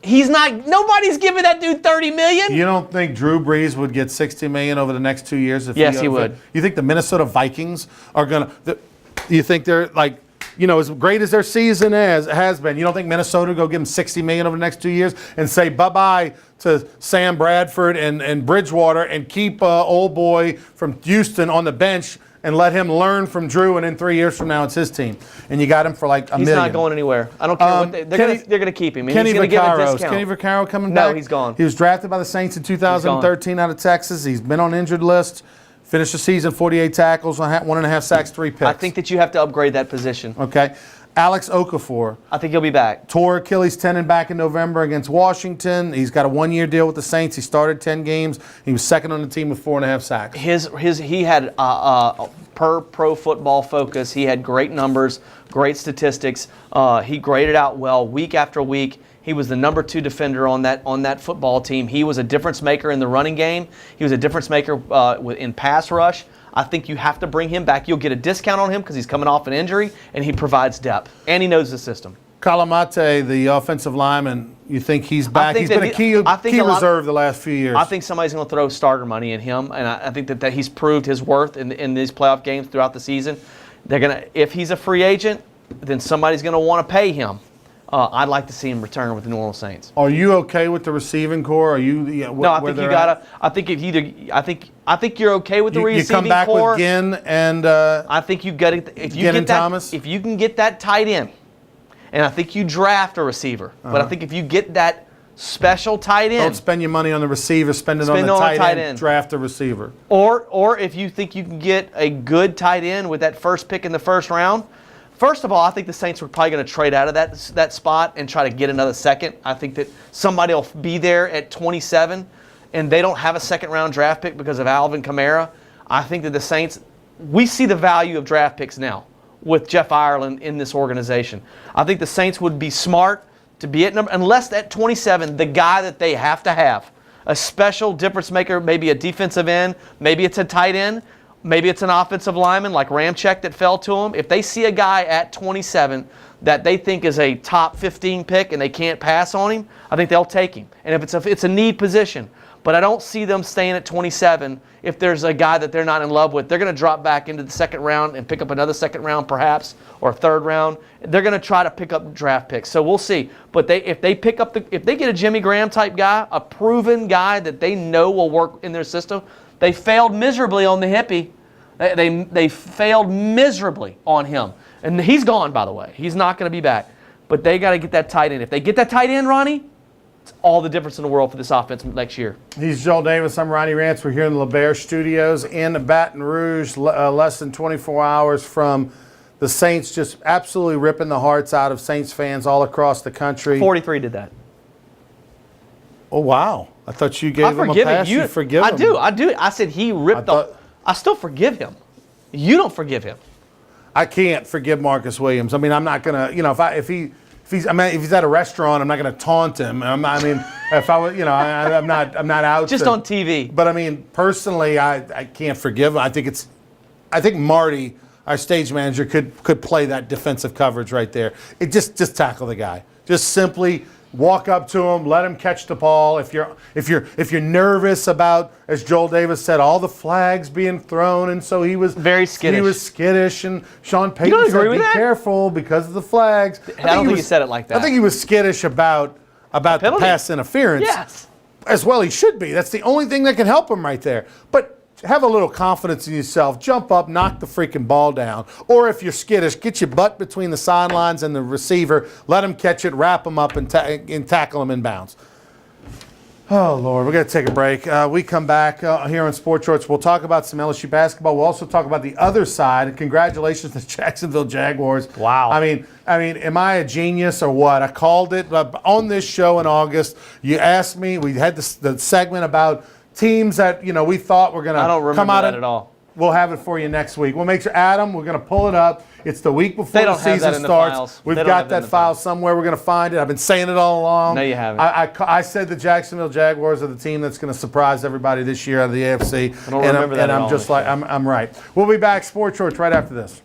He's not. Nobody's giving that dude $30 million. You don't think Drew Brees would get $60 million over the next 2 years? If Yes, he would. You think the Minnesota Vikings are going to? You think they're like? As great as their season has been, you don't think Minnesota will go give him $60 million over the next 2 years and say bye-bye to Sam Bradford and Bridgewater and keep old boy from Houston on the bench and let him learn from Drew, and in 3 years from now it's his team, and you got him for like $1 million. He's not going anywhere. I don't care what they're going to keep him. And Kenny he's going to give a Vaccaro. Is discount. Kenny Vaccaro coming back? No, he's gone. He was drafted by the Saints in 2013 out of Texas. He's been on injured list. Finished the season 48 tackles, 1.5 sacks, 3 picks. I think that you have to upgrade that position. Okay. Alex Okafor. I think he'll be back. Tore Achilles tendon back in November against Washington. He's got a 1-year deal with the Saints. He started 10 games. He was second on the team with 4.5 sacks. He had per Pro Football Focus. He had great numbers, great statistics. He graded out well week after week. He was the number 2 defender on that football team. He was a difference maker in the running game. He was a difference maker in pass rush. I think you have to bring him back. You'll get a discount on him because he's coming off an injury, and he provides depth, and he knows the system. Kalamate, the offensive lineman, you think he's back? He's been a key reserve the last few years. I think somebody's going to throw starter money in him, and I think that he's proved his worth in these playoff games throughout the season. They're going to, if he's a free agent, then somebody's going to want to pay him. I'd like to see him return with the New Orleans Saints. Are you okay with the receiving core? Are you? No, I think you gotta. I think if you, I think you're okay with the receiving core. You come back with Ginn and. I think you got it. If you Ginn get and that, Thomas? if you can get that tight end, and I think you draft a receiver, but I think if you get that special tight end, don't spend your money on the receiver. Spend it on the tight end. Draft a receiver. Or if you think you can get a good tight end with that first pick in the first round. First of all, I think the Saints were probably going to trade out of that spot and try to get another second. I think that somebody will be there at 27, and they don't have a second-round draft pick because of Alvin Kamara. I think that the Saints, we see the value of draft picks now with Jeff Ireland in this organization. I think the Saints would be smart to be at number, unless at 27, the guy that they have to have, a special difference maker, maybe a defensive end, maybe it's a tight end, maybe it's an offensive lineman like Ramczyk that fell to him. If they see a guy at 27 that they think is a top 15 pick and they can't pass on him, I think they'll take him. And if it's a need position. But I don't see them staying at 27 if there's a guy that they're not in love with. They're going to drop back into the second round and pick up another second round perhaps, or third round. They're going to try to pick up draft picks. So we'll see. But if they get a Jimmy Graham type guy, a proven guy that they know will work in their system, they failed miserably on the hippie. They failed miserably on him. And he's gone, by the way. He's not going to be back. But they got to get that tight end. If they get that tight end, Ronnie, it's all the difference in the world for this offense next year. He's Joel Davis. I'm Ronnie Rance. We're here in the LeBaire Studios in Baton Rouge, less than 24 hours from the Saints just absolutely ripping the hearts out of Saints fans all across the country. 43 did that. Oh, wow. I thought you gave him a pass. You forgive him. I do. I said he ripped I still forgive him. You don't forgive him. I can't forgive Marcus Williams. I mean, I'm not gonna, if he's at a restaurant, I'm not gonna taunt him. I'm not out. Just on TV. But I mean, personally, I can't forgive him. I think Marty, our stage manager, could play that defensive coverage right there. It just tackle the guy. Just simply walk up to him, let him catch the ball. If you're nervous about, as Joel Davis said, all the flags being thrown, and so he was very skittish. He was skittish, and Sean Payton said, "Be careful because of the flags." I don't think he said it like that. I think he was skittish about the pass interference. Yes, as well he should be. That's the only thing that can help him right there. But have a little confidence in yourself. Jump up, knock the freaking ball down. Or if you're skittish, get your butt between the sidelines and the receiver. Let him catch it, wrap him up, and tackle him in bounds. Oh, Lord, we're going to take a break. We come back here on Sports Shorts. We'll talk about some LSU basketball. We'll also talk about the other side. Congratulations to the Jacksonville Jaguars. Wow. I mean, am I a genius or what? I called it on this show in August. You asked me. We had the segment about teams that we thought were going to come out. I don't remember that at all. We'll have it for you next week. We'll make sure, Adam, we're going to pull it up. It's the week before the season starts. We've got that file somewhere. We're going to find it. I've been saying it all along. No, you haven't. I said the Jacksonville Jaguars are the team that's going to surprise everybody this year out of the AFC. I don't remember that at all. And I'm just like, I'm right. We'll be back, Sports Shorts, right after this.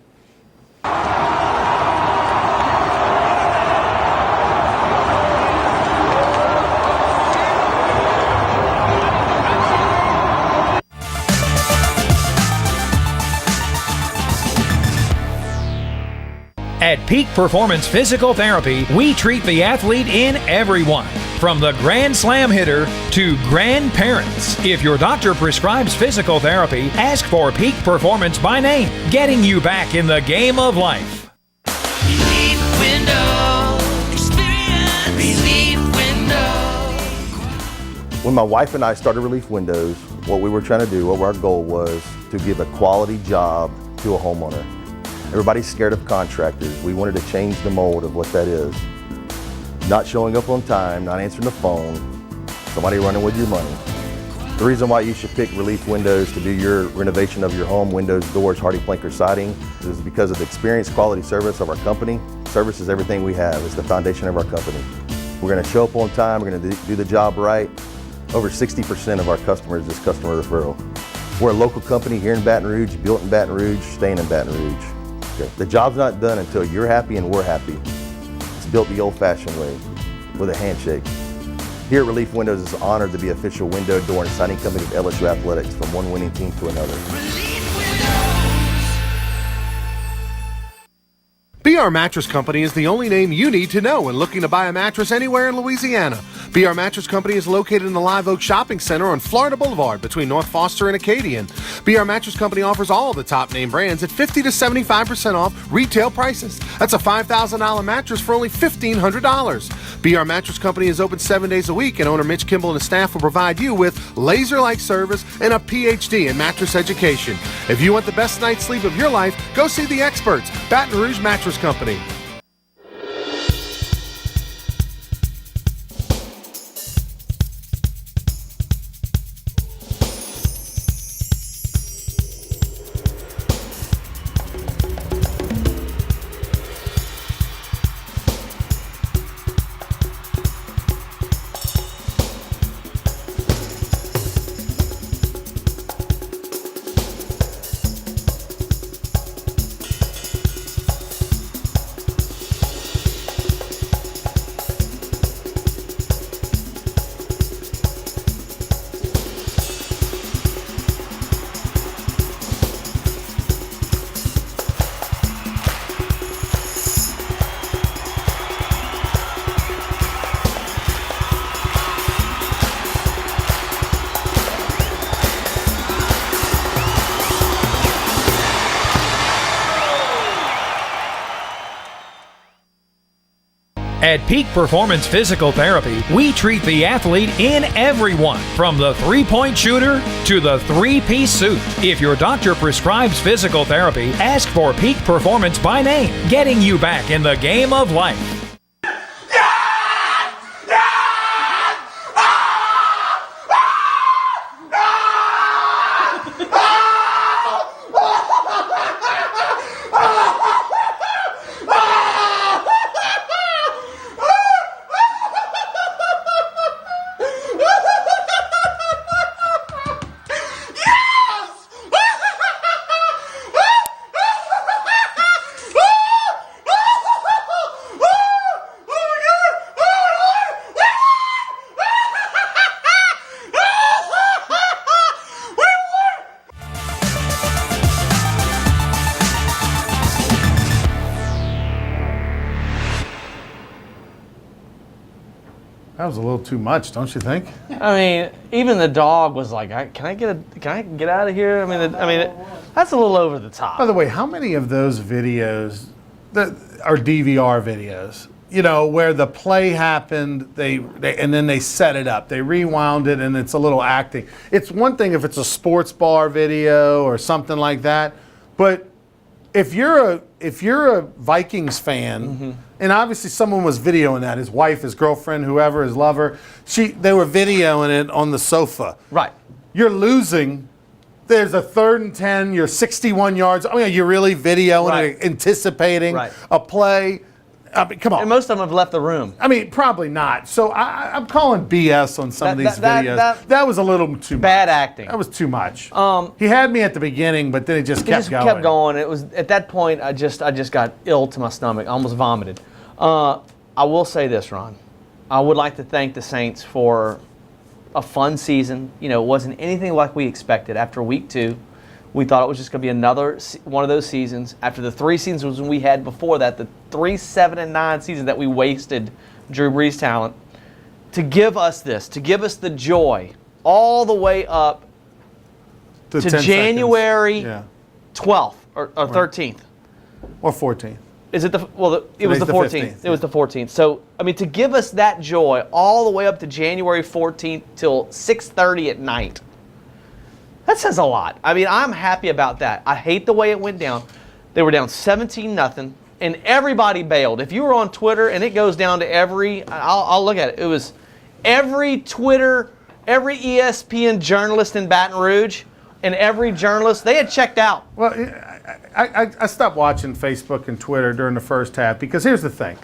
At Peak Performance Physical Therapy, we treat the athlete in everyone, from the Grand Slam hitter to grandparents. If your doctor prescribes physical therapy, ask for Peak Performance by name, getting you back in the game of life. Relief Window. Experience Relief Window. When my wife and I started Relief Windows, what we were trying to do, what our goal was to give a quality job to a homeowner. Everybody's scared of contractors. We wanted to change the mold of what that is. Not showing up on time, not answering the phone, somebody running with your money. The reason why you should pick Relief Windows to do your renovation of your home, windows, doors, hardy plank, or siding, is because of the experience, quality service of our company. Service is everything we have. It's the foundation of our company. We're going to show up on time. We're going to do the job right. Over 60% of our customers is customer referral. We're a local company here in Baton Rouge, built in Baton Rouge, staying in Baton Rouge. Okay. The job's not done until you're happy and we're happy. It's built the old-fashioned way, with a handshake. Here at Relief Windows, it's honored to be official window, door, and siding company of LSU Athletics, from one winning team to another. BR Mattress Company is the only name you need to know when looking to buy a mattress anywhere in Louisiana. BR Mattress Company is located in the Live Oak Shopping Center on Florida Boulevard between North Foster and Acadian. BR Mattress Company offers all the top name brands at 50 to 75% off retail prices. That's a $5,000 mattress for only $1,500. BR Mattress Company is open 7 days a week, and owner Mitch Kimball and his staff will provide you with laser-like service and a PhD in mattress education. If you want the best night's sleep of your life, go see the experts, Baton Rouge Mattress Company. At Peak Performance Physical Therapy, we treat the athlete in everyone, from the three-point shooter to the three-piece suit. If your doctor prescribes physical therapy, ask for Peak Performance by name, getting you back in the game of life. That was a little too much, don't you think? I mean, even the dog was like, "Can I get out of here?" I mean, that's a little over the top. By the way, how many of those videos that are DVR videos? You know, where the play happened, they and then they set it up, they rewound it, and it's a little acting. It's one thing if it's a sports bar video or something like that, but if you're a Vikings fan, and obviously someone was videoing that, his wife, his girlfriend, whoever, his lover, they were videoing it on the sofa. Right. You're losing. There's a 3rd and 10. You're 61 yards. I mean, you're really videoing it, anticipating a play. I mean, come on. And most of them have left the room. I mean, probably not. So I'm calling BS on some of these videos. That was a little too much. Bad acting. That was too much. He had me at the beginning, but then it just kept going. Kept going. It was at that point I just got ill to my stomach. I almost vomited. I will say this, Ron. I would like to thank the Saints for a fun season. You know, it wasn't anything like we expected. After week 2, we thought it was just going to be another one of those seasons. After the 3 seasons we had before that, the 3, 7, and 9 seasons that we wasted Drew Brees' talent, to give us this, to give us the joy all the way up to January 12th or 13th. Or 14th. Is it it was the 14th. It was the 14th. So, I mean, to give us that joy all the way up to January 14th till 6:30 at night, that says a lot. I mean, I'm happy about that. I hate the way it went down. They were down 17-0, and everybody bailed. If you were on Twitter, and it goes down to I'll look at it. It was every Twitter, every ESPN journalist in Baton Rouge, and every journalist, they had checked out. Well, I stopped watching Facebook and Twitter during the first half because here's the thing.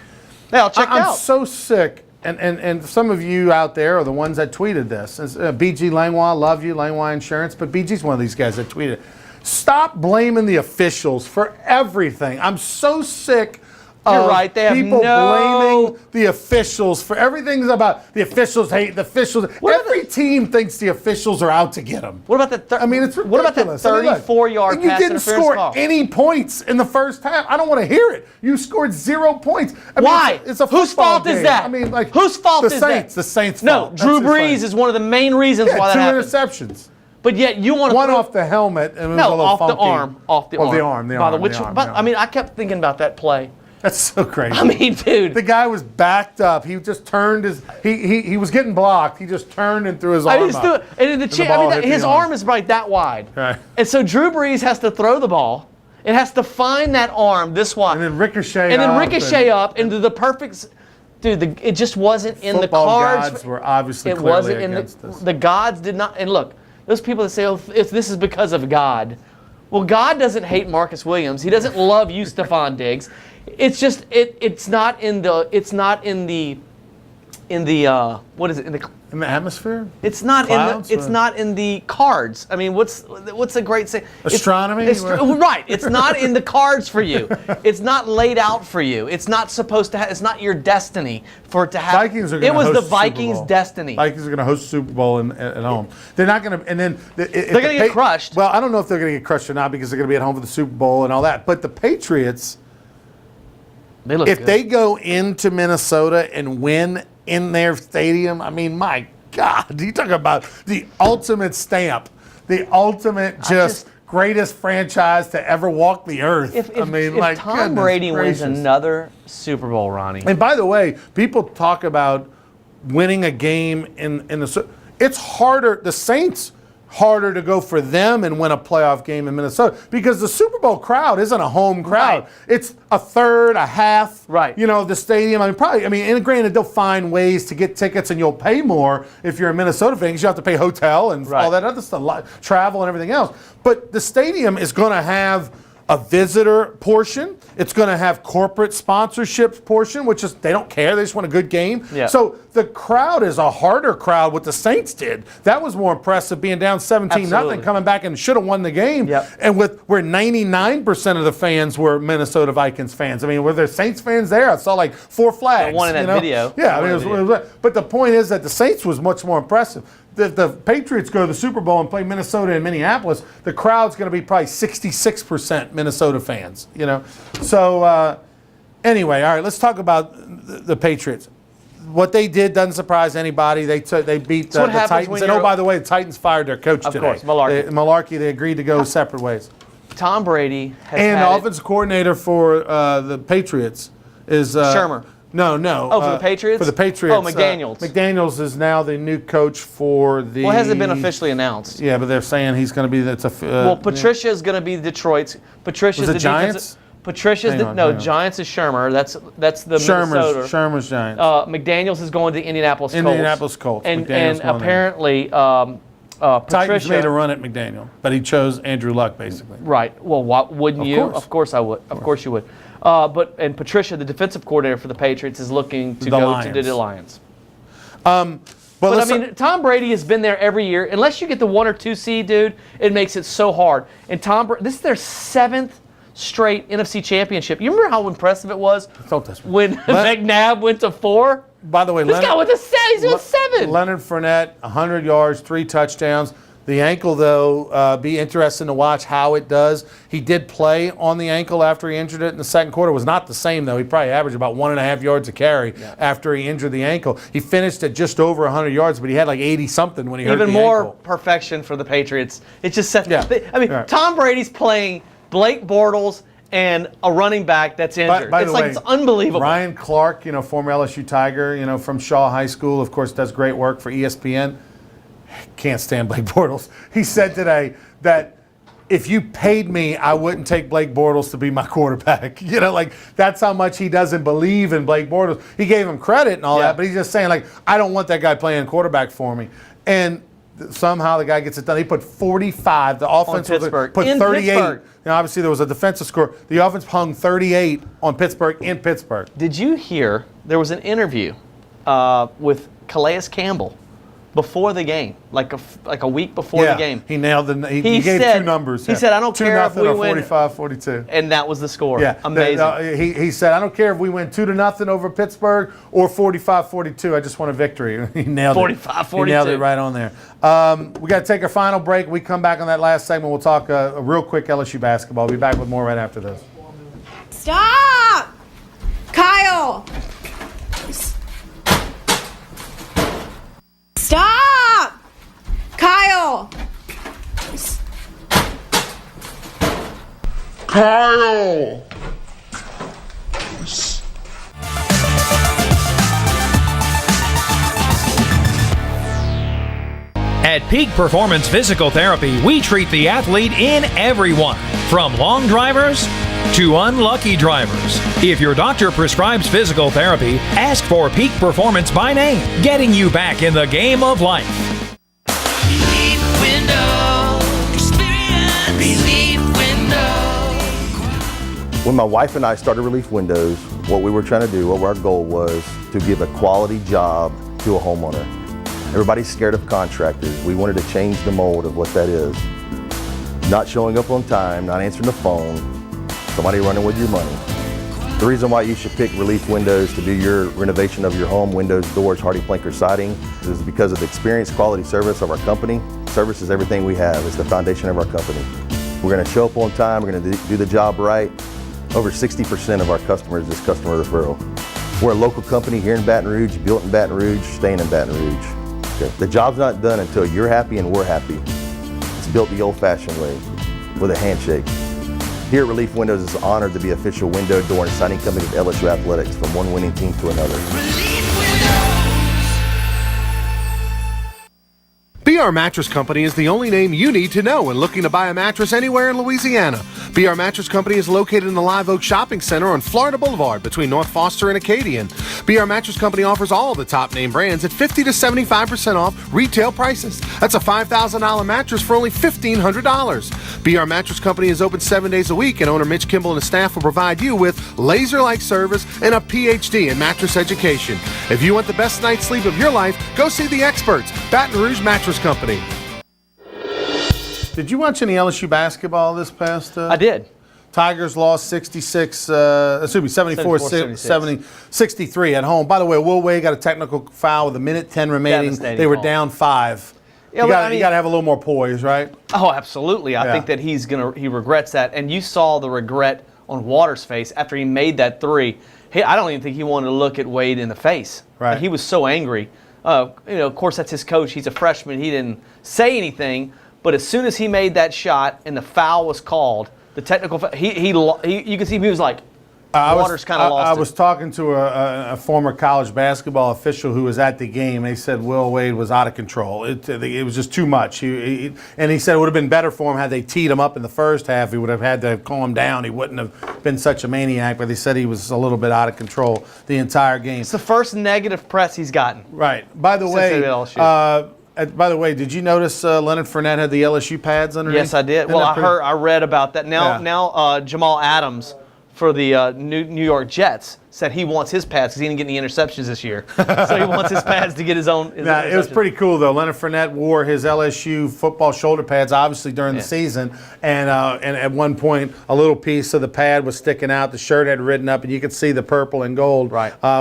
They all checked out. I'm so sick, and some of you out there are the ones that tweeted this. BG Langlois, love you, Langlois Insurance, but BG's one of these guys that tweeted. Stop blaming the officials for everything. I'm so sick of people blaming the officials for everything's about the officials hate the officials. Every team thinks the officials are out to get them. What about that? I mean, it's ridiculous. What about that 34-yard pass you didn't score any points in the first half. I don't want to hear it. You scored 0 points. I mean, why? It's a whose fault game. is that? I mean, like whose fault is that? The Saints' fault. No, Drew Brees is one of the main reasons why that happened. 2 interceptions. But yet you want to one off the helmet and it was a little off funky. the arm, off the arm. The arm. I mean, I kept thinking about that play. That's so crazy. I mean, dude. The guy was backed up. He just turned his. He was getting blocked. He just turned and threw his arm up. His arm is like that wide. Right. And so Drew Brees has to throw the ball. It has to find that arm this wide. And then ricochet up into the perfect. Dude, it just wasn't in the cards. Football gods were obviously clearly against us. The gods did not. And look, those people that say, "Oh, this is because of God." Well, God doesn't hate Marcus Williams. He doesn't love you, Stephon Diggs. It's just it's not in the what is it in the atmosphere? It's not Clouds, it's not in the cards. I mean, what's a great saying? Astronomy? Right. It's not in the cards for you. It's not laid out for you. It's not supposed to. It's not your destiny for it to happen. Vikings are it was host the Vikings' destiny. Vikings are going to host the Super Bowl at home. They're not going to, and then they're going to get crushed. Well, I don't know if they're going to get crushed or not because they're going to be at home for the Super Bowl and all that. But the Patriots, if they go into Minnesota and win in their stadium, I mean, my God, you talk about the ultimate stamp, the ultimate just greatest franchise to ever walk the earth. If Tom Brady wins another Super Bowl, Ronnie. And by the way, people talk about winning a game in the. It's harder. The Saints harder to go for them and win a playoff game in Minnesota because the Super Bowl crowd isn't a home crowd. Right. It's a third, a half. Right. The stadium. And granted, they'll find ways to get tickets and you'll pay more if you're a Minnesota fan because you have to pay hotel and all that other stuff, travel and everything else. But the stadium is going to have a visitor portion. It's going to have corporate sponsorship portion, which is they don't care. They just want a good game. Yeah. So the crowd is a harder crowd. What the Saints did, that was more impressive. Being down 17-0, coming back and should have won the game. Yep. And where 99% of the fans were Minnesota Vikings fans. Were there Saints fans there? I saw like 4 flags. The one in that video. Yeah, it was. But the point is that the Saints was much more impressive. If the Patriots go to the Super Bowl and play Minnesota and Minneapolis, the crowd's going to be probably 66% Minnesota fans. So anyway, all right, let's talk about the Patriots. What they did doesn't surprise anybody. They beat the Titans. And by the way, the Titans fired their coach today. Of course, Mularkey. They agreed to go separate ways. Tom Brady has and the offensive coordinator for the Patriots is Shermer. No. Oh, for the Patriots? For the Patriots. Oh, McDaniels. McDaniels is now the new coach for the. Well, hasn't been officially announced. Yeah, but they're saying he's going to be. Patricia is going to be Detroit's. Patricia's the Giants. Patricia's Giants is Shermer. That's the Minnesota. Shermer's Giants. McDaniels is going to the Indianapolis Colts. And apparently. Titans made a run at McDaniel, but he chose Andrew Luck basically. Right. Well, wouldn't you? Of course I would. Of course you would. But Patricia, the defensive coordinator for the Patriots, is looking to go to the Lions. But Tom Brady has been there every year. Unless you get the 1 or 2 seed, dude, it makes it so hard. And this is their 7th straight NFC Championship. You remember how impressive it was when McNabb went to 4? By the way, this guy went to 7. He's doing 7. Leonard Fournette, 100 yards, 3 touchdowns. The ankle, though, be interesting to watch how it does. He did play on the ankle after he injured it in the second quarter. It was not the same, though. He probably averaged about 1.5 yards a carry after he injured the ankle. He finished at just over 100 yards, but he had like 80-something when he hurt the ankle. Even more perfection for the Patriots. It just set. Yeah. Tom Brady's playing Blake Bortles and a running back that's injured. It's unbelievable. Ryan Clark, former LSU Tiger, from Shaw High School, of course, does great work for ESPN. Can't stand Blake Bortles. He said today that if you paid me, I wouldn't take Blake Bortles to be my quarterback. That's how much he doesn't believe in Blake Bortles. He gave him credit and all that, but he's just saying, I don't want that guy playing quarterback for me. And somehow the guy gets it done. He put 45. The offense put 38. Obviously, there was a defensive score. The offense hung 38 on Pittsburgh in Pittsburgh. Did you hear there was an interview with Calais Campbell before the game, like a week before the game? He nailed He gave said, 2 numbers. He said, I don't care if we win 45-42. And that was the score. Yeah. Amazing. He said, I don't care if we win 2-0 over Pittsburgh or 45-42. I just want a victory. He nailed it. 45-42. He nailed it right on there. We got to take our final break. We come back on that last segment. We'll talk a real quick LSU basketball. We'll be back with more right after this. Stop! Kyle! Stop! Kyle! Kyle! At Peak Performance Physical Therapy, we treat the athlete in everyone, from long drivers to unlucky drivers. If your doctor prescribes physical therapy, ask for Peak Performance by name, getting you back in the game of life. Relief window, experience Relief window. When my wife and I started Relief Windows, what we were trying to do, what our goal was to give a quality job to a homeowner. Everybody's scared of contractors. We wanted to change the mold of what that is. Not showing up on time, not answering the phone, somebody running with your money. The reason why you should pick Relief Windows to do your renovation of your home, windows, doors, HardiePlank siding, is because of the experience, quality service of our company. Service is everything we have. It's the foundation of our company. We're going to show up on time. We're going to do the job right. Over 60% of our customers is customer referral. We're a local company here in Baton Rouge, built in Baton Rouge, staying in Baton Rouge. Okay. The job's not done until you're happy and we're happy. It's built the old-fashioned way. with a handshake. Here at Relief Windows is honored to be official window, door, and siding company of LSU Athletics, from one winning team to another. BR Mattress Company is the only name you need to know when looking to buy a mattress anywhere in Louisiana. BR Mattress Company is located in the Live Oak Shopping Center on Florida Boulevard between North Foster and Acadian. BR Mattress Company offers all the top name brands at 50 to 75% off retail prices. That's a $5,000 mattress for only $1,500. BR Mattress Company is open 7 days a week, and owner Mitch Kimball and his staff will provide you with laser-like service and a PhD in mattress education. If you want the best night's sleep of your life, go see the experts, Baton Rouge Mattress Company. Did you watch any LSU basketball this past? I did. Tigers lost 63 at home. By the way, Will Wade got a technical foul with 1:10 remaining. They were down 5. You got to have a little more poise, right? Oh, absolutely. I think that he regrets that. And you saw the regret on Waters' face after he made that three. I don't even think he wanted to look at Wade in the face. Right. He was so angry. Of course, that's his coach. He's a freshman. He didn't say anything. But as soon as he made that shot and the foul was called, the technical foul, you could see he was like, Waters kind of lost it. I was talking to a former college basketball official who was at the game. They said Will Wade was out of control. It was just too much. And he said it would have been better for him had they teed him up in the first half. He would have had to calm down. He wouldn't have been such a maniac. But they said he was a little bit out of control the entire game. It's the first negative press he's gotten. Right. By the way, did you notice Leonard Fournette had the LSU pads underneath? Yes, I did. Well, I read about that. Now Jamal Adams for the New York Jets said he wants his pads because he didn't get any interceptions this year. So he wants his pads to get his own. It was pretty cool, though. Leonard Fournette wore his LSU football shoulder pads, obviously, during the season. And at one point, a little piece of the pad was sticking out. The shirt had ridden up, and you could see the purple and gold,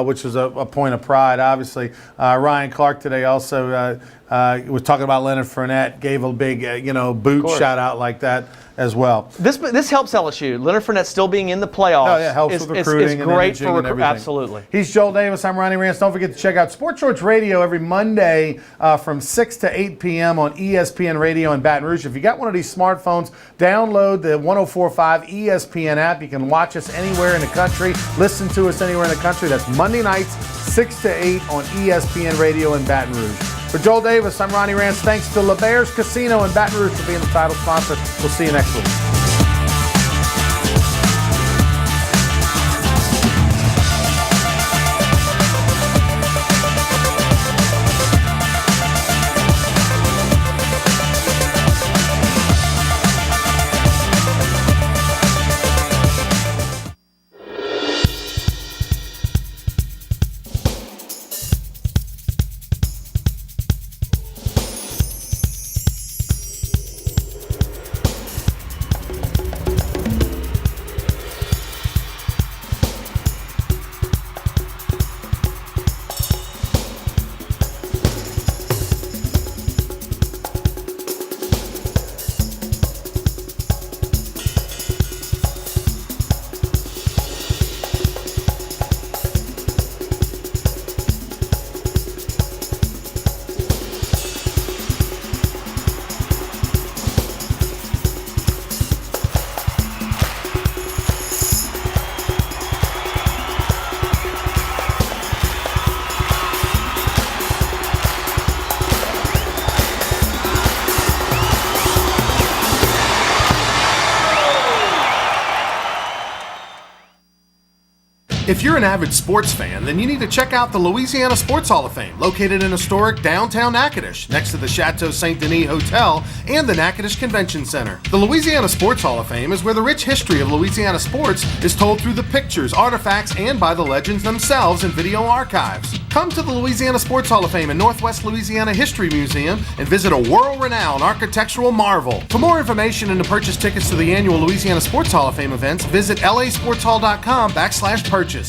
which was a point of pride, obviously. Ryan Clark today also was talking about Leonard Fournette, gave a big, boot shout-out like that as well. This helps LSU. Leonard Fournette still being in the playoffs. Oh, yeah, helps with recruiting is great and everything. Absolutely. He's Joel Davis. I'm Ronnie Rance. Don't forget to check out Sports Shorts Radio every Monday from 6 to 8 p.m. on ESPN Radio in Baton Rouge. If you got one of these smartphones, download the 104.5 ESPN app. You can watch us anywhere in the country, listen to us anywhere in the country. That's Monday nights, 6 to 8 on ESPN Radio in Baton Rouge. For Joel Davis, I'm Ronnie Rance. Thanks to LeBairs Casino in Baton Rouge for being the title sponsor. We'll see you next week. If you're an avid sports fan, then you need to check out the Louisiana Sports Hall of Fame, located in historic downtown Natchitoches, next to the Chateau St. Denis Hotel and the Natchitoches Convention Center. The Louisiana Sports Hall of Fame is where the rich history of Louisiana sports is told through the pictures, artifacts, and by the legends themselves in video archives. Come to the Louisiana Sports Hall of Fame and Northwest Louisiana History Museum and visit a world-renowned architectural marvel. For more information and to purchase tickets to the annual Louisiana Sports Hall of Fame events, visit lasportshall.com/purchase.